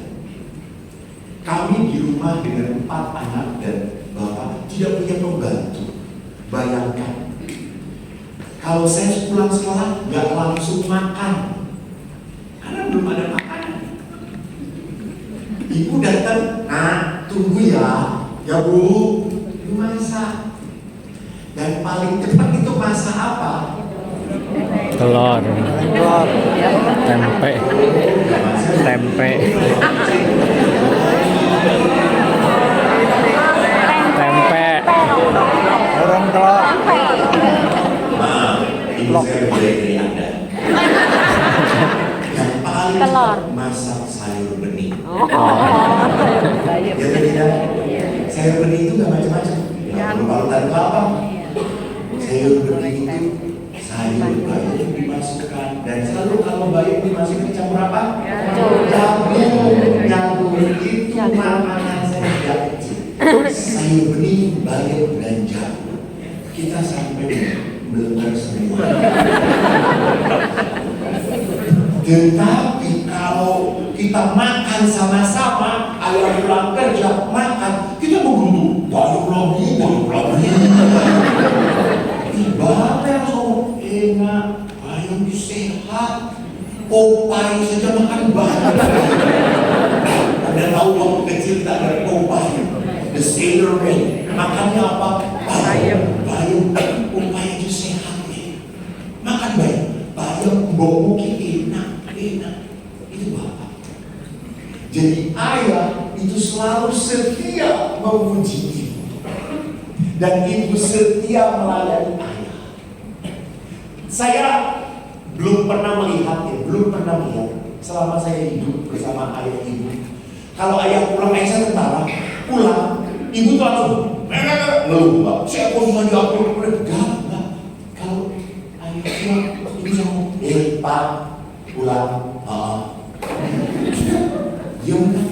B: Kami di rumah dengan 4 anak dan bapak tidak punya pembantu. Bayangkan, kalau saya pulang sekolah nggak langsung makan karena belum ada makanan. Ibu datang, nah tunggu ya bu, ibu masak. Dan paling cepat itu masak apa?
C: Telur, tempe, tempe, tempe,
D: Orang telur.
B: Maaf, ibu saya boleh dari Anda. Yang paling
E: Telur.
B: cepat masak sayur bening.
E: Sayur.
B: Ya tidak? Sayur bening itu nggak macam-macam. Nggak perlu parutan kelapa. Sayur bening itu sayur bayam dimasukkan dan selalu kalau bayam dimasukkan campur apa? Jagung itu makanan saya sejak kecil. Sayur bening, bayam dan jagung. Kita sampai melengkar semua. Tetapi kalau kita makan sama-sama, ayah pulang kerja makan, kita begitu banyak lagi. Tiba-tiba langsung enak, bayam sehat, Popeye saja makan banyak. Anda tahu waktu kecil kita ada Popeye, the Sailor Man, makannya apa? Bayam. Popeye itu sehat ya. Makan bayam bau enak. Itu bapak. Jadi ayah itu selalu setia memuji ibu. Dan ibu setia melayani ayah. Saya belum pernah melihat selama saya hidup bersama ayah ibu. Kalau ayah pulang, saya tentara, pulang, ibu tuh langsung ngeluh, Pak. Saya posisi diatur, enggak. Kalau ayah pulang, ibu sama, Pak, pulang, diam kan?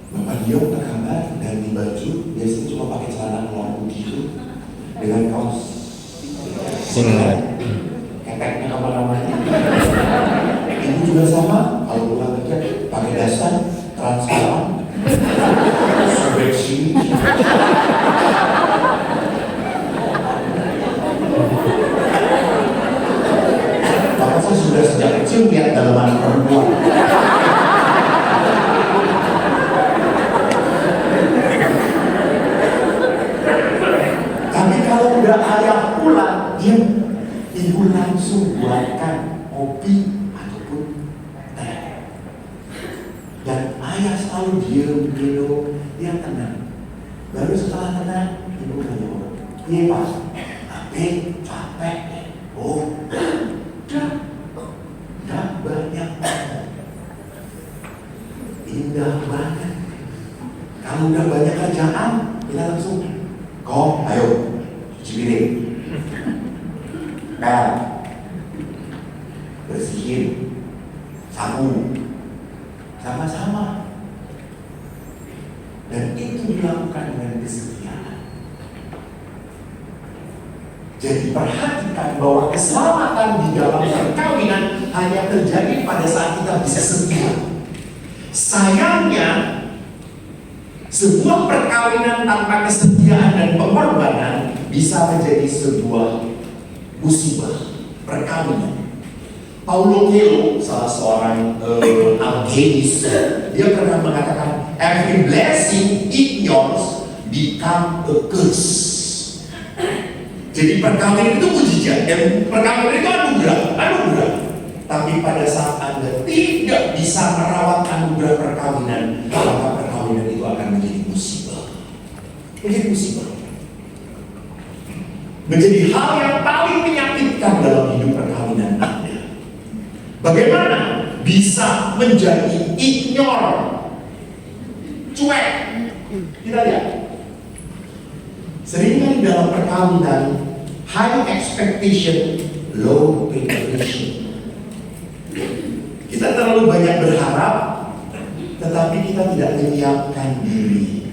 B: Bapak diam ke kamar, ganti baju, biasanya cuma pakai celana keluar begitu, dengan kaos
C: Singlet.
B: keteknya apa-namanya. Ibu juga sama, kalau pulang kerja pakai dasar transparan, sobek sini. Maka saya sudah sejak kecil lihat dalaman perempuan. Tapi kalau udah ayah pulang, ibu langsung buatkan kopi ataupun teh. Dan ayah selalu diam, dia tenang. Baru setelah tenang, ibu tanya, iya Pak, tapi capek. Oh, udah banyak banget. Indah banget. Kalau udah banyak kerjaan, kita langsung, kok, ayo, cuci piring. Bersihin, sapu, sama-sama. Dan itu dilakukan dengan kesetiaan. Jadi perhatikan bahwa keselamatan di dalam perkawinan hanya terjadi pada saat kita bisa setia. Sayangnya, sebuah perkawinan tanpa kesetiaan dan pengorbanan bisa menjadi sebuah musibah perkawinan. Paulo Coelho, salah seorang alkemis, dia pernah mengatakan, every blessing it yours become a curse. Jadi perkawinan itu mujizat, dan perkawinan itu anugerah. Tapi pada saat Anda tidak bisa merawat anugerah perkawinan, maka perkawinan itu akan menjadi musibah. Menjadi hal yang paling menyakitkan dalam hidup perkawinan Anda. Bagaimana bisa menjadi ignore, cuek? Kita lihat. Seringkali dalam perkawinan, high expectation, low preparation. Kita terlalu banyak berharap, tetapi kita tidak menyiapkan diri.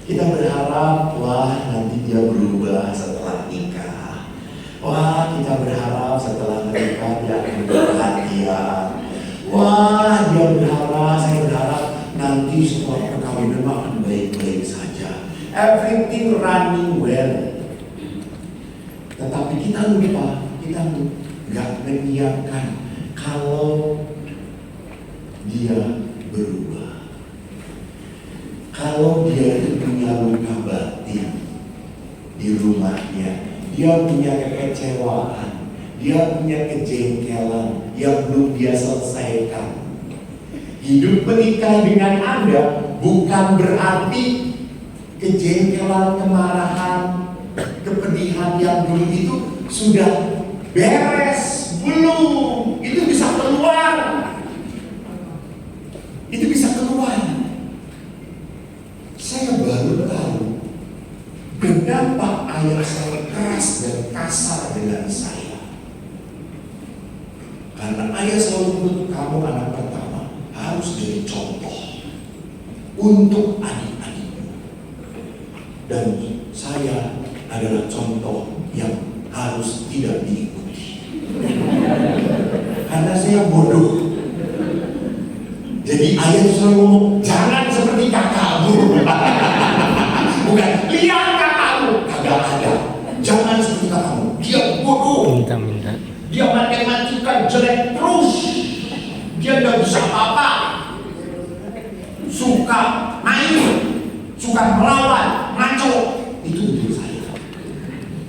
B: Kita berharap, wah nanti dia berubah setelah nikah. Wah, kita berharap setelah menikah dia akan berperhatian. Wah, saya berharap nanti setelah perkawinan akan baik-baik saja. Everything running well. Tetapi kita lupa, kita nggak menyiapkan kalau dia berubah. Kalau dia itu punya luka batin di rumahnya, dia punya kekecewaan, dia punya kejengkelan yang belum dia selesaikan. Hidup menikah dengan Anda bukan berarti kejengkelan, kemarahan, kepedihan yang dulu itu sudah beres. Belum, itu bisa keluar. Itu bisa keluar. Saya baru tahu kenapa ayah saya keras dan kasar dengan saya. Karena ayah selalu menuntut kamu anak pertama harus jadi contoh untuk adik-adikmu. Dan saya adalah contoh yang harus tidak diikuti. Karena saya bodoh. Jadi ayah selalu ngomong, jangan seperti kakakmu. Bukan, lihat kakakmu. Kagak ada. Jangan seperti kakakmu. Dia bodoh.
C: Minta.
B: Dia matematika jelek terus. Dia gak bisa apa-apa. Suka main, suka melawan, ngaco. Itu untuk saya.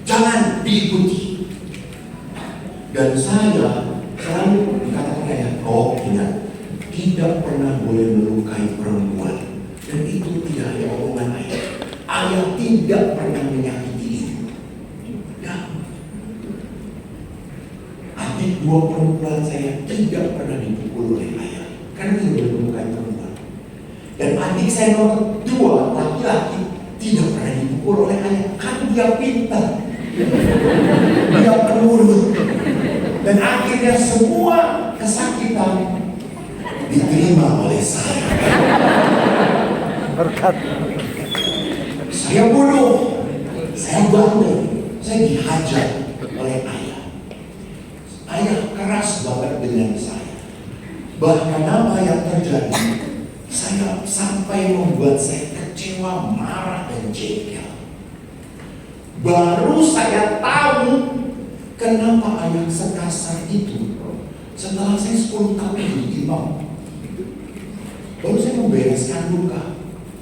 B: Jangan diikuti. Dan saya selalu dikatakan ayah, oh ingat, tidak pernah boleh melukai perempuan. Dan itu tidak hanya omongan ayah. Ayah tidak pernah menyakiti ibu. Ya. Adik dua perempuan saya tidak pernah dipukul oleh ayah. Karena dia boleh melukai perempuan. Dan adik saya nomor dua, laki-laki, tidak pernah dipukul oleh ayah. Karena dia pintar. Dia penurut. Dan akhirnya semua kesakitan diterima oleh saya.
D: Berkat.
B: Saya bodoh, saya bandel, saya dihajar oleh ayah. Ayah keras banget dengan saya. Bahkan apa yang terjadi, saya sampai membuat saya kecewa, marah, dan jengkel. Baru saya tahu kenapa ayah sekasar itu setelah saya 10 tahun jadi imam. Baru saya membereskan luka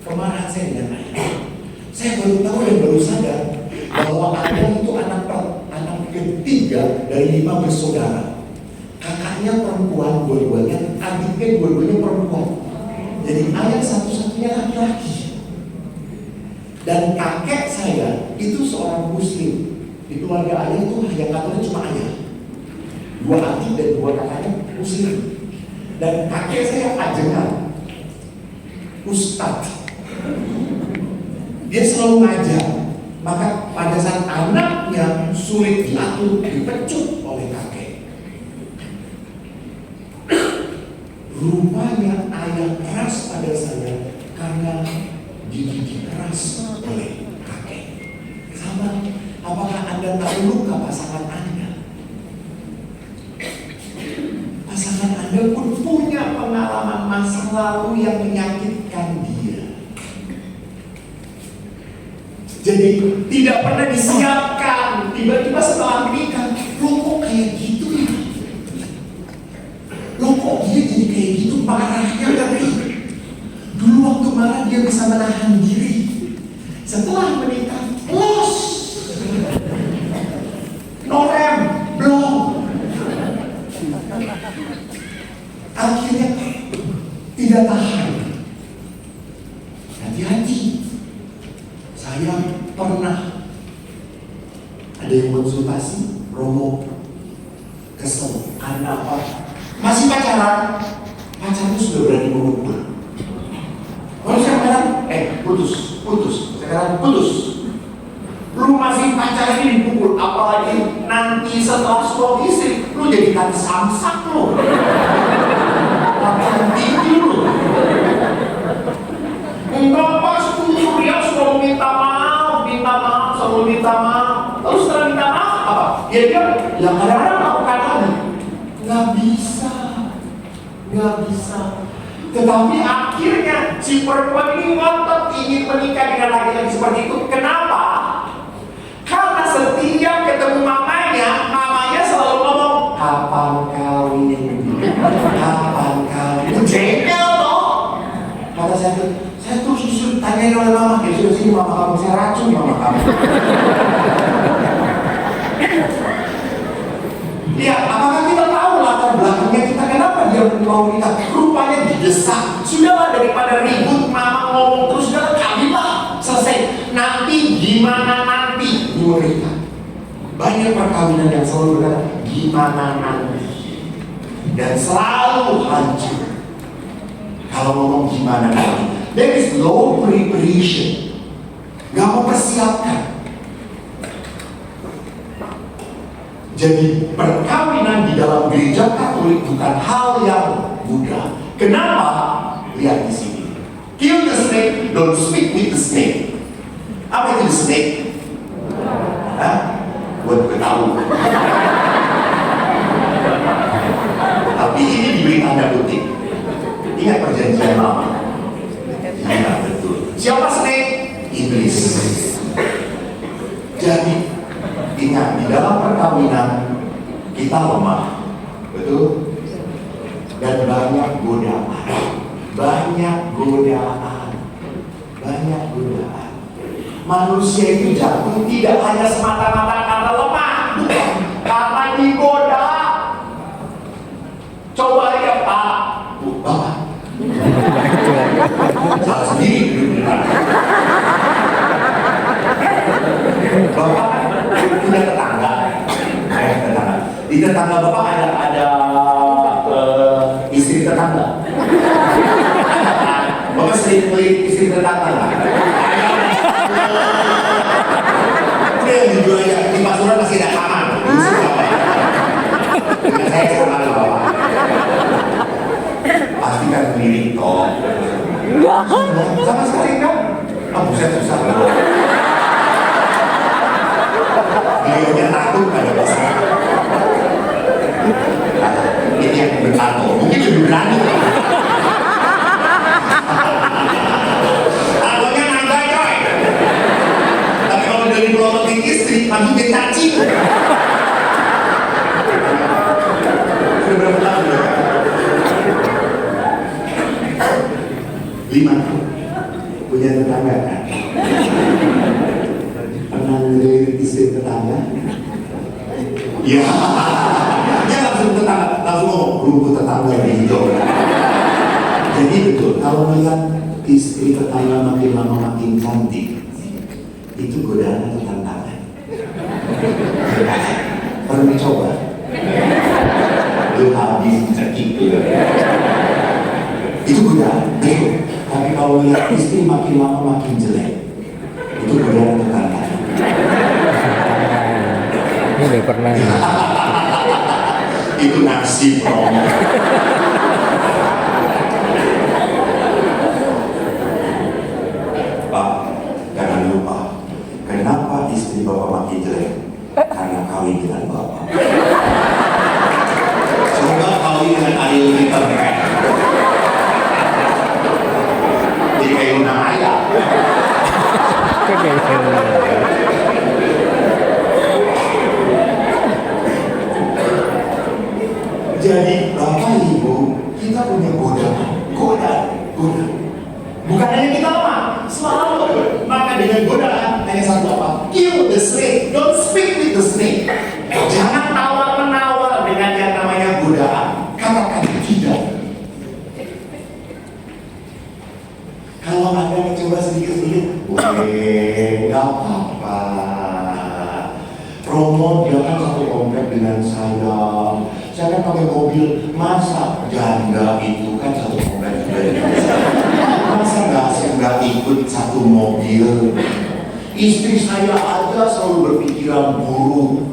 B: kemarahan saya dengan ayah. Saya baru tahu dan baru sadar bahwa ayah itu anak ketiga dari 5 bersaudara. Kakaknya perempuan dua-duanya, adiknya dua-duanya perempuan. Jadi ayah satu-satunya laki-laki. Dan kakek saya itu seorang muslim. Di keluarga ayah itu hanya Katolik cuma ayah. 2 adik dan 2 kakaknya muslim. Dan kakek saya ajengan, ustadz. Dia selalu ngajar. Maka pada saat anaknya sulit diatur, dipecut oleh kakek. Rupanya ayah keras pada saya karena dididik keras oleh kakek. Sama, apakah Anda tahu luka pasangan Anda? Pasangan Anda pun punya pengalaman masa lalu yang menyakitkan dia. Jadi tidak pernah disiapkan. Tiba-tiba setelah menikah, lo kok kayak gitu ya? Lo kok dia jadi kayak gitu? Marahnya dari dulu waktu marah dia bisa menahan diri. Setelah menikah, los, Novem, belum. Akhirnya tidak tahan. Hati-hati. Saya pernah ada yang konsultasi, Romo, kesel, karena apa? Masih pacaran, pacarnya sudah berani memukul. Kalau sekarang, putus, sekarang putus. Lu masih pacaran ini dipukul, apalagi nanti setelah suami istri, lu jadi kan samsak lu. tinggi dulu. Enggak pas tuh dia sudah minta maaf, selalu minta maaf. Lalu setelah minta maaf apa? Dia bilang, ya kadang-kadang lakukan lagi. Nggak bisa. Tetapi akhirnya si perempuan ini ngotot ingin menikah dengan laki-laki seperti itu. Kenapa? Karena setiap ketemu mamanya selalu ngomong, kapan kawin? Jengkel toh. Kata saya terus disuruh tanyain oleh mama, ya sudah sini mama kamu, saya racun mama kamu. Ya, apakah kita tahu latar belakangnya kita kenapa dia mau nikah? Rupanya didesak. Sudahlah daripada ribut mama ngomong terus, sudahlah kawinlah, selesai. Nanti gimana nanti mau nikah? Banyak perkawinan yang selalu berkata gimana nanti, dan selalu hancur. Kalau ngomong gimana nanti, there is low preparation. Gak mau persiapkan. Jadi perkawinan di dalam gereja Katolik bukan hal yang mudah. Kenapa? Lihat di sini. Kill the snake, don't speak with the snake. Apa itu the snake? Hah? Buat ketahu. Tapi ini diberi tanda kutip. Ingat perjanjian lama. Iya betul. Siapa snake? Iblis. Jadi ingat, di dalam perkawinan kita lemah, betul? Dan banyak godaan. Manusia itu jatuh tidak hanya semata-mata karena lemah, bukan, karena digoda. Coba lihat Pak, Bapak, salah sendiri. Bapak punya tetangga. Di tetangga Bapak ada istri tetangga. Bapak sering beli istri tetangga lah. Udah yang dijual ya, di Pasuruan masih ada kamar. Istri Bapak. Dengan saya sama Bapak. Pasti kan mirip toh. Sama sekali kan? Buset susah loh. Beliaunya takut pada pasangan. Ini yang bertato, mungkin lebih berani. Tatonya nanggai coy. Tapi kalau dari pelorotin istri, langsung dia cacing. Sudah berapa tahun ya? 5. Punya tetangga kan? Pernah ngelirik istri tetangga? Ya, dia langsung ngomong rumput tetangga di hijau. Jadi betul, kalau melihat istri tetangga makin lama makin cantik, itu godaan atau tantangan? Pernah dicoba? Lu habis cekik juga. Itu godaan, betul. Tapi kalau melihat istri makin lama makin jelek, itu godaan atau tantangan?
C: Ini pernah.
B: Itu nasib Romo. Pak, jangan lupa, kenapa istri Bapak makin jelek? Karena kawin dengan Bapak. Coba kawin dengan Ariel Peter kan? Jadi kayak undang ayah. Jadi Bapak Ibu, kita punya godaan. Bukan hanya kita lemah, selalu. Maka dengan godaan hanya satu apa? Kill the snake, don't speak with the snake. Jangan tawar-menawar dengan yang namanya godaan. Katakan tidak. Kalau Anda mencoba sedikit-sedikit, boleh, nggak apa-apa. Romo dia kan satu komplek dengan saya. Saya kan pakai mobil, masa janda itu kan satu komplek juga dengan saya. Masa nggak ikut satu mobil? Istri saya aja selalu berpikiran buruk.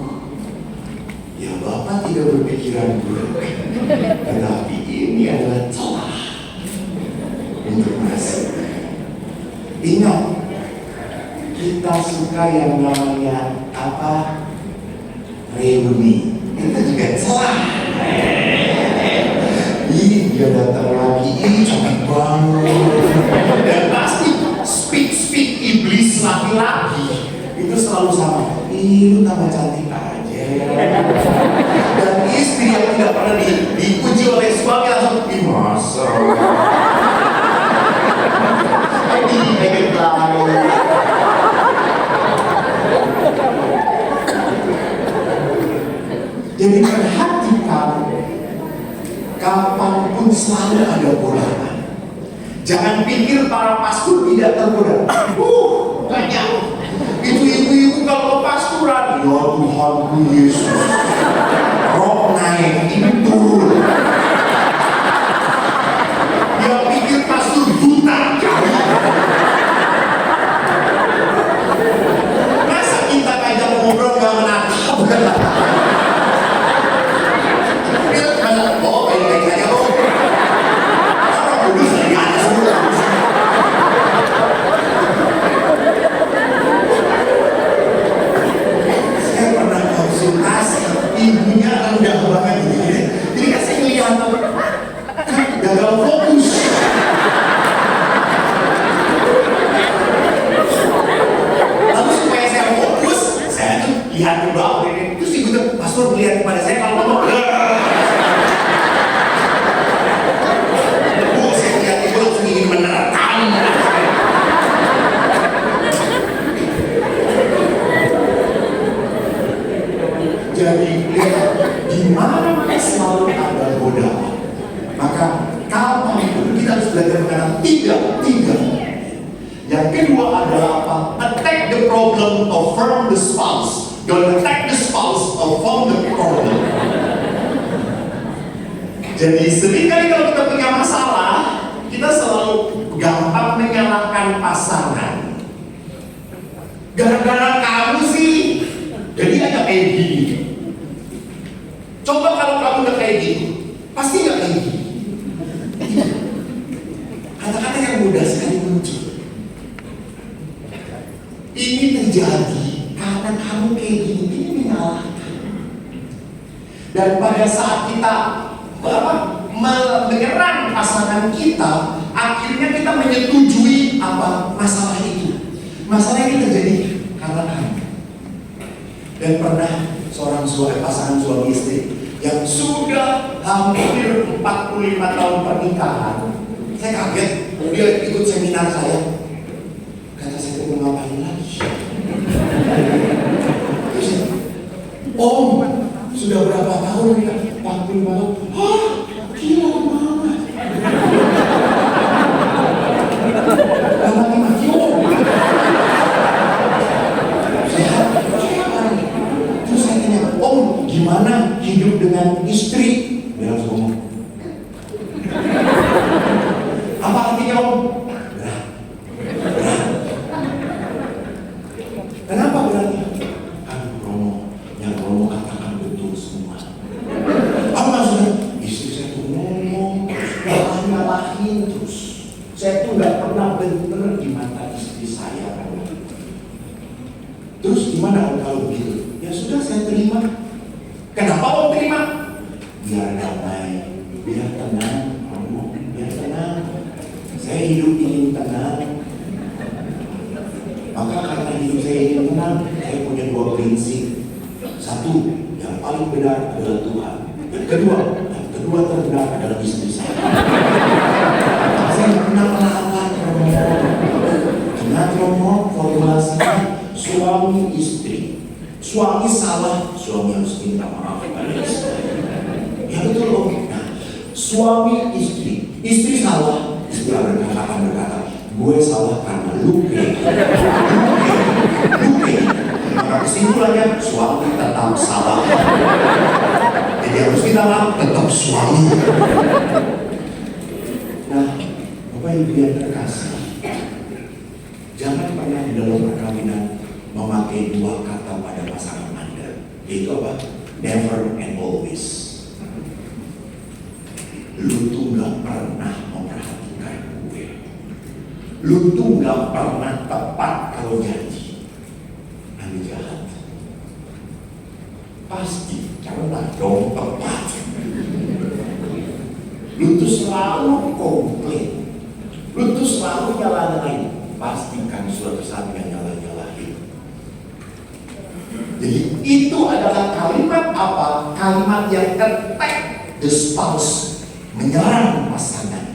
B: Ya Bapak tidak berpikiran buruk, tetapi ini adalah celah. untuk nasi. Ingat, kita suka yang namanya apa? Reuni. Itu juga salah. Ih, dia datang lagi, ih cantik banget. Dan pasti speak iblis laki-laki itu selalu sama. Ih, lu tambah cantik aja. Dan istri yang tidak pernah dipuji oleh suami langsung, ih masa. Pengen tahu. Jadi perhatikan, kapanpun selalu ada godaan. Jangan pikir para pastor tidak tergoda. Banyak. Itu ibu-ibu kalau pastoran, ya Tuhanku Yesus. Roh naik, ini turun. Dia pikir pastor buta kali. Masa kita ngajak ngobrol gak menatap? Oh, baik-baik aja kok. Orang kudus dari atas semua. Saya pernah konsultasi, ibunya rendah banget begini. Jadi kan saya ngeliat gagal fokus. Lalu supaya saya fokus, saya tuh lihat ke bawah ini. Terus ibu tuh pastor melihat kepada saya kalau ngomong. Saya lihat ibu langsung ingin menerkam. Jadi lihat di mana selalu ada godaan. Maka kapanpun kita harus belajar mengatakan tidak. Yang kedua adalah apa? Attack the problem, affirm the spouse. Don't attack the spouse, affirm the problem. Jadi seringkali kalau kita punya masalah, kita selalu gampang menyalahkan pasangan. Gara-gara kamu sih, jadi ada kayak gini. Coba kalau kamu udah kayak gini, pasti nggak kayak gini. Kata-kata yang mudah sekali muncul. Ini terjadi karena kamu kayak gini, ini menyalahkan. Dan pada saat kita menyerang pasangan kita, akhirnya kita menyetujui apa masalah itu. Masalah ini terjadi karena kamu. Dan pernah seorang pasangan suami istri yang sudah hampir 45 tahun pernikahan, saya kaget, dia ikut seminar saya. Kata saya, mau ngapain lagi? Om, sudah berapa tahun ya? 45 tahun. Hah? Gila banget. Lama mati om. Sehat. Terus saya tanya, om gimana hidup dengan istri? Dia langsung ngomong. Apa artinya om? Berat. Kenapa beratnya? Yang Romo katakan betul semua. Apa maksudnya? Istri saya tuh ngomong, nyalahin terus. Saya tuh gak pernah benar di mata istri saya. Terus gimana om kalau begitu? Ya sudah, saya terima. Kenapa om terima? Biar damai, biar tenang, Romo, biar tenang. Saya hidup ingin tenang. Maka karena hidup saya ingin tenang, saya punya 2 prinsip. Satu, yang paling benar adalah Tuhan. Yang kedua terbenar adalah istri saya. Saya tidak pernah melawan Romo. Ingat Romo, formulasinya suami istri. Suami salah, suami harus minta maaf pada istri. Ya betul Om. Nah, suami istri salah, istri akan berkata, gue salah karena lu kayak. Maka kesimpulannya suami tetap salah. Jadi harus kita lakukan tetap suami. Nah, Bapak Ibu yang terkasih, jangan pernah di dalam perkawinan memakai 2 kata pada pasangan Anda, yaitu apa? Never and always. Lu tuh gak pernah memperhatikan gue. Lu tuh gak pernah tepat kalau janji. Anda jahat. Pasti pernah dong tepat. Lu tuh selalu komplain. Lu tuh selalu nyala-nyalain. Pastikan suatu saat yang nyala-nyalain. Jadi itu adalah kalimat apa? Kalimat yang attack the spouse, menyerang pasangan.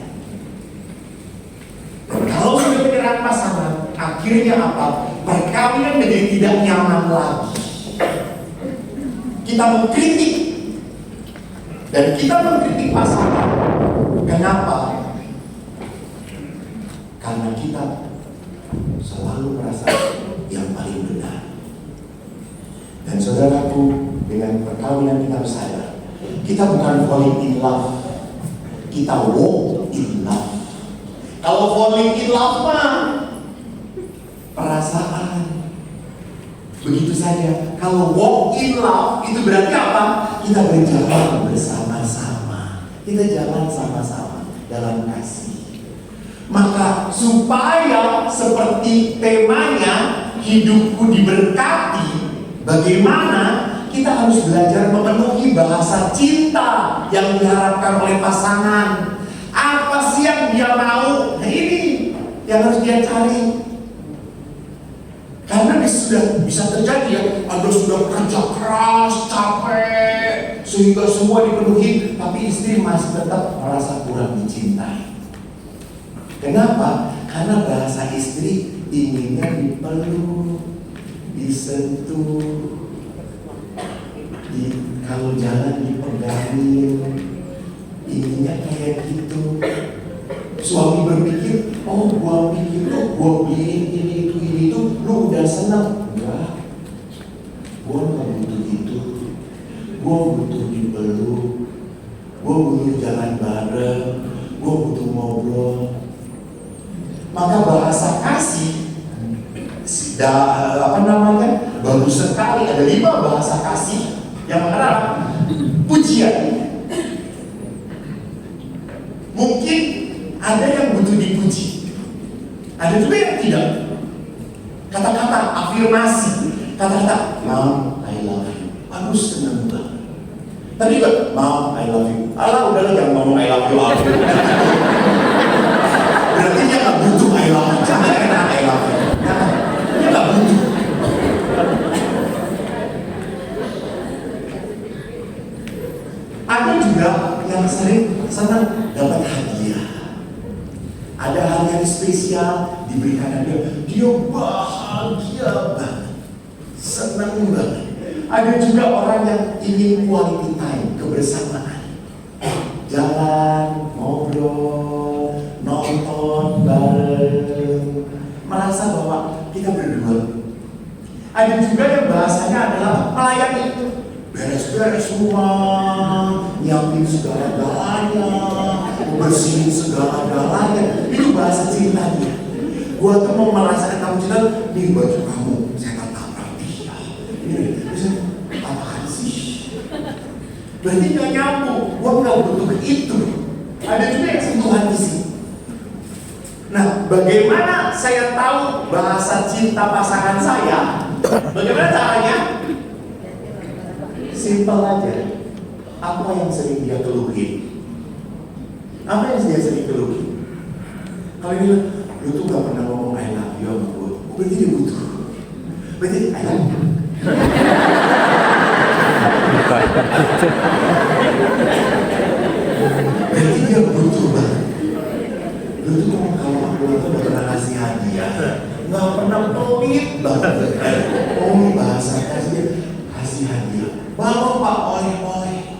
B: Dan kalau sudah menyerang pasangan, akhirnya apa? Perkawinan menjadi tidak nyaman lagi. Kita mengkritik, dan kita mengkritik pasangan. Kenapa? Karena kita selalu merasa yang paling benar. Dan saudaraku, dengan perkawinan kita sadar, kita bukan falling in love, kita walk in love. Kalau falling in love mah perasaan, begitu saja. Kalau walk in love itu berarti apa? Kita berjalan bersama-sama, kita jalan sama-sama dalam kasih. Maka supaya seperti temanya hidupku diberkati, bagaimana kita harus belajar memenuhi bahasa cinta yang diharapkan oleh pasangan. Apa sih yang dia mau? Nah ini yang harus dia cari. Karena sudah bisa terjadi ya, Anda sudah kerja keras, capek, sehingga semua dipenuhi, tapi istri masih tetap merasa kurang dicintai. Kenapa? Karena bahasa istri inginnya dipeluk, disentuh, kalau jalan dipegangin, inginnya kayak gitu. Suami berpikir, oh gua pikir tuh gua beliin ini itu, lu udah senang. Enggak, gua nggak butuh itu. Gua butuh dipeluk, gua butuh jalan bareng, gua butuh ngobrol. Maka bahasa kasih, bagus sekali. Ada 5 bahasa kasih. Yang pertama, pujian. Mungkin ada yang butuh dipuji, ada juga yang tidak. Kata-kata afirmasi, kata-kata Mom, I love you, bagus, senang banget. Tapi juga Mom, I love you. Alah, udahlah jangan ngomong I love you. Berarti dia nggak butuh I love you. Jangan kena I love you. Dia nggak butuh. Ada juga yang sering senang dapat hadiah. Ada hal yang spesial diberikan dia bahagia banget, senang banget. Ada juga orang yang ingin quality time, kebersamaan, jalan, ngobrol, nonton bareng, merasa bahwa kita berdua. Ada juga yang bahasanya adalah melayani, beres-beres rumah, nyiapin segala-galanya, bersihin segala-galanya. Itu bahasa cinta dia. Gua tuh mau merasakan kamu cinta, nih baju kamu, saya tatap rapi. Ini bisa apaan sih? Berarti gak nyambung. Gua nggak butuh itu. Ada juga yang sentuhan di sini. Nah, bagaimana saya tahu bahasa cinta pasangan saya? Bagaimana caranya? Simpel aja. Apa yang sering dia keluhin? Apa yang dia sering keluhin? Kalau dia bilang, lu tuh gak pernah ngomong I love you sama gue, berarti dia butuh. Berarti I love you. Berarti dia butuh banget. Lu tuh kalau aku tuh gak pernah kasih hadiah, gak pernah pelit banget. Oh, bahasa kasih hadiah. Bawa Pak oleh-oleh.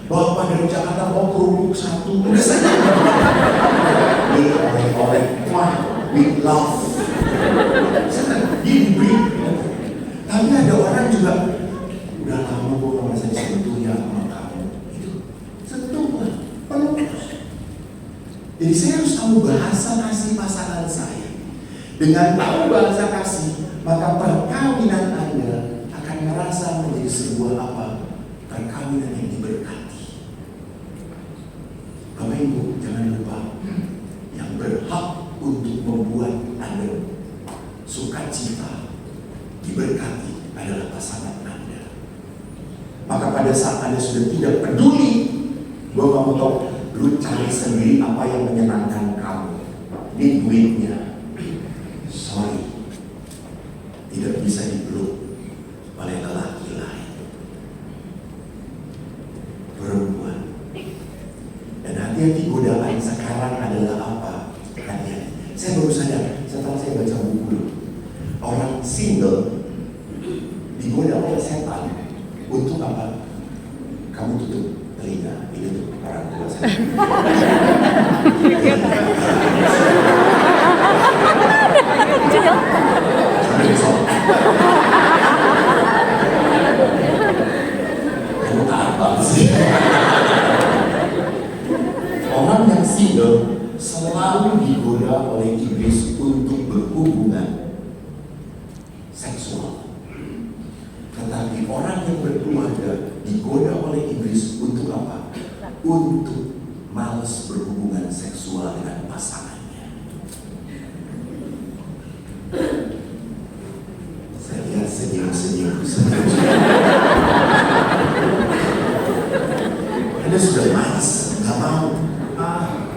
B: Bawa Pak dari Jakarta bawa kerupuk 1. Udah saja. Ini oleh-oleh. Wah, with love. Senang. Dia diberi. Tapi ada orang juga, udah lama gue gak merasa disentuh ya sama kamu. Itu sentuh lah. Peluk. Jadi saya harus tahu bahasa kasih pasangan saya. Dengan tahu bahasa kasih, maka perkawinan Anda akan merasa menjadi sebuah apa? Perkawinan yang diberkati. Bapak Ibu, jangan lupa yang berhak untuk membuat Anda sudah tidak peduli. Gue gak mau tau, lu cari sendiri apa yang menyenangkan kamu. Ini duitnya. Sorry, tidak bisa dipeluk oleh lelaki lain, perempuan. Dan hati-hati, godaan sekarang adalah apa? Hati-hati. Saya baru sadar setelah saya baca buku, orang single digoda oleh setan. Untuk apa? Kamu tutup telinga, itu orang tua saya. Sampai besok. Kamu apa sih? Orang yang single selalu digoda oleh iblis untuk berhubungan seksual. Tetapi orang yang berkeluarga digoda oleh iblis untuk apa? Untuk malas berhubungan seksual dengan pasangannya. Saya lihat senyum-senyum. Anda sudah malas, nggak mau.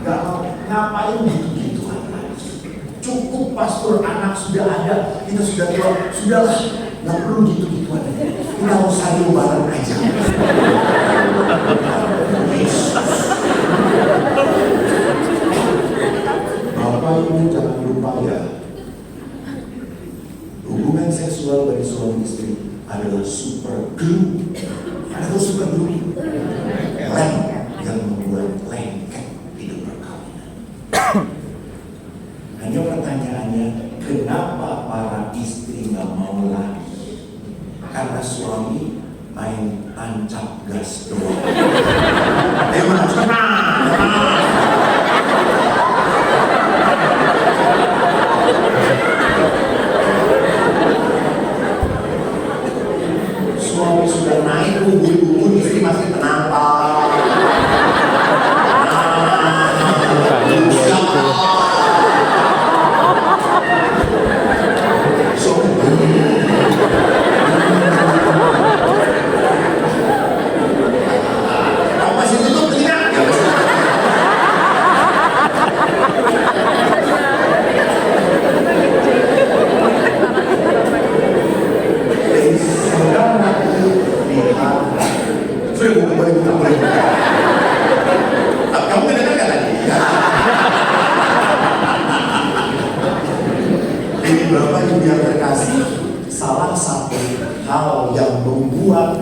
B: Nggak mau. Ngapain gitu-gituan lagi? Cukup pastor, anak sudah ada, kita sudah tua, sudahlah. Nggak perlu gitu-gituan. Kita mau saling bareng aja. Bapak Ibu jangan lupa ya, hubungan seksual bagi suami istri adalah super glue. Adalah super glue. Lem yang membuat lengket hidup perkawinan. Hanya pertanyaannya, kenapa para istri nggak mau lagi? Karena suami main tancap gas doang. Emang suami sudah naik ubun-ubun, istri masih tenang. Bapak Ibu yang terkasih, salah satu hal yang membuat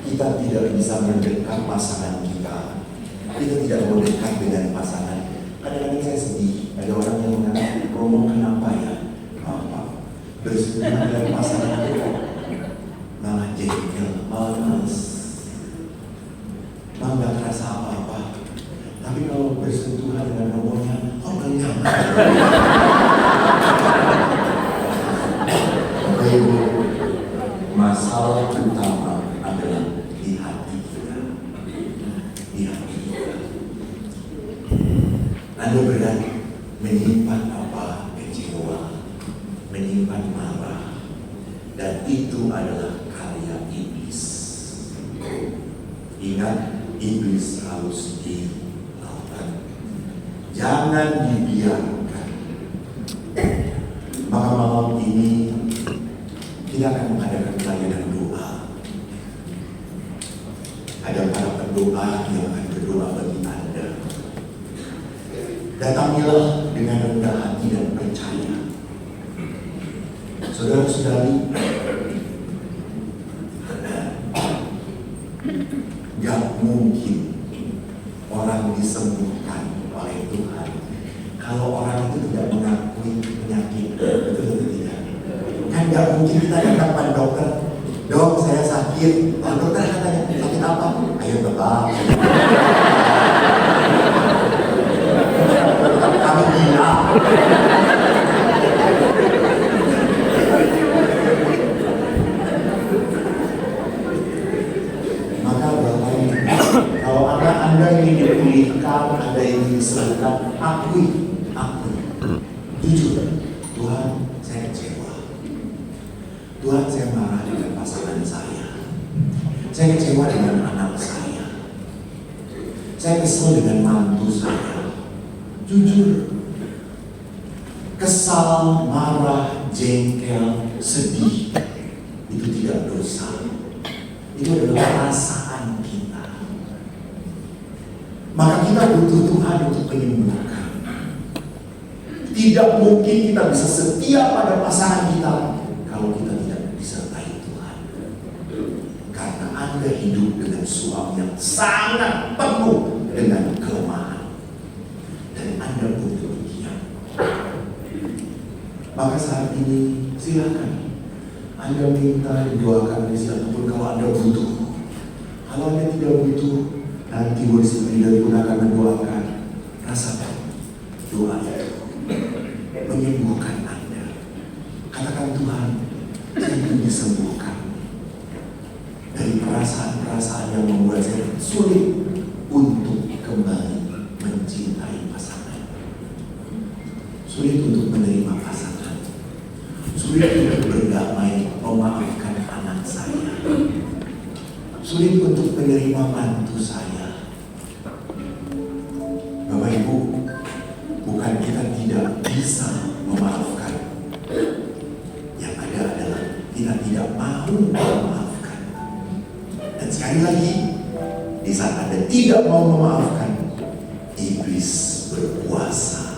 B: kita tidak bisa mendekat pasangan kita tidak mau dekat dengan pasangan. Kadang-kadang saya sedih, ada orang yang mengatakan, Romo kenapa ya? Apa? Bersentuhan dengan pasangan kita malah jengkel, malah males, malah gak terasa apa-apa. Tapi kalau bersentuhan dengan romonya, oh gak nyaman. Masalah utama adalah di hati kita. Di hati kita. Anda berani menyimpan apa? Kecewa, menyimpan marah, dan itu adalah karya iblis. Ingat, iblis harus dilawan. Jangan dibiarkan. Maka malam ini kita akan mengadakan pelayanan doa. Ada para pendoa yang akan berdoa bagi Anda. Datangilah dengan rendah hati dan percaya. Saudara-saudari, gak mungkin orang disembuhkan oleh Tuhan kalau orang itu tidak mengakui penyakit. Betul-betul tidak. Kan gak mungkin kita datang pada dokter, dok saya sakit. Oh, dokter katanya sakit apa? Ayo tebak. Kami gila. Maka Bapak Ibu, kalau Anda ingin dipulihkan, Anda ingin disembuhkan, akui. Jujur, Tuhan saya kecewa. Tuhan saya marah dengan pasangan saya. Saya kecewa dengan anak saya. Saya kesel dengan mantu saya. Jujur. Kesal, marah, jengkel, sedih. Itu tidak dosa. Itu adalah perasaan kita. Maka kita butuh Tuhan untuk menyembuhkan. Tidak mungkin kita bisa setia pada pasangan kita kalau kita tidak disertai Tuhan. Karena Anda hidup dengan suami yang sangat penuh dengan kelemahan. Dan Anda butuh dia. Maka saat ini silakan Anda minta didoakan di siapapun kalau Anda butuh. Kalau Anda tidak butuh, nanti boleh seperti dari pun akan mendoakan. Rasakan doa itu menyembuhkan Anda. Katakan, Tuhan, saya ingin disembuhkan dari perasaan-perasaan yang membuat saya sulit untuk kembali mencintai pasangan, sulit untuk menerima pasangan, sulit untuk berdamai, memaafkan anak saya, sulit untuk menerima mantu saya. Bapak Ibu, bukan kita tidak bisa memaafkan. Yang ada adalah kita tidak mau memaafkan. Dan sekali lagi, di saat Anda tidak mau memaafkan, iblis berkuasa.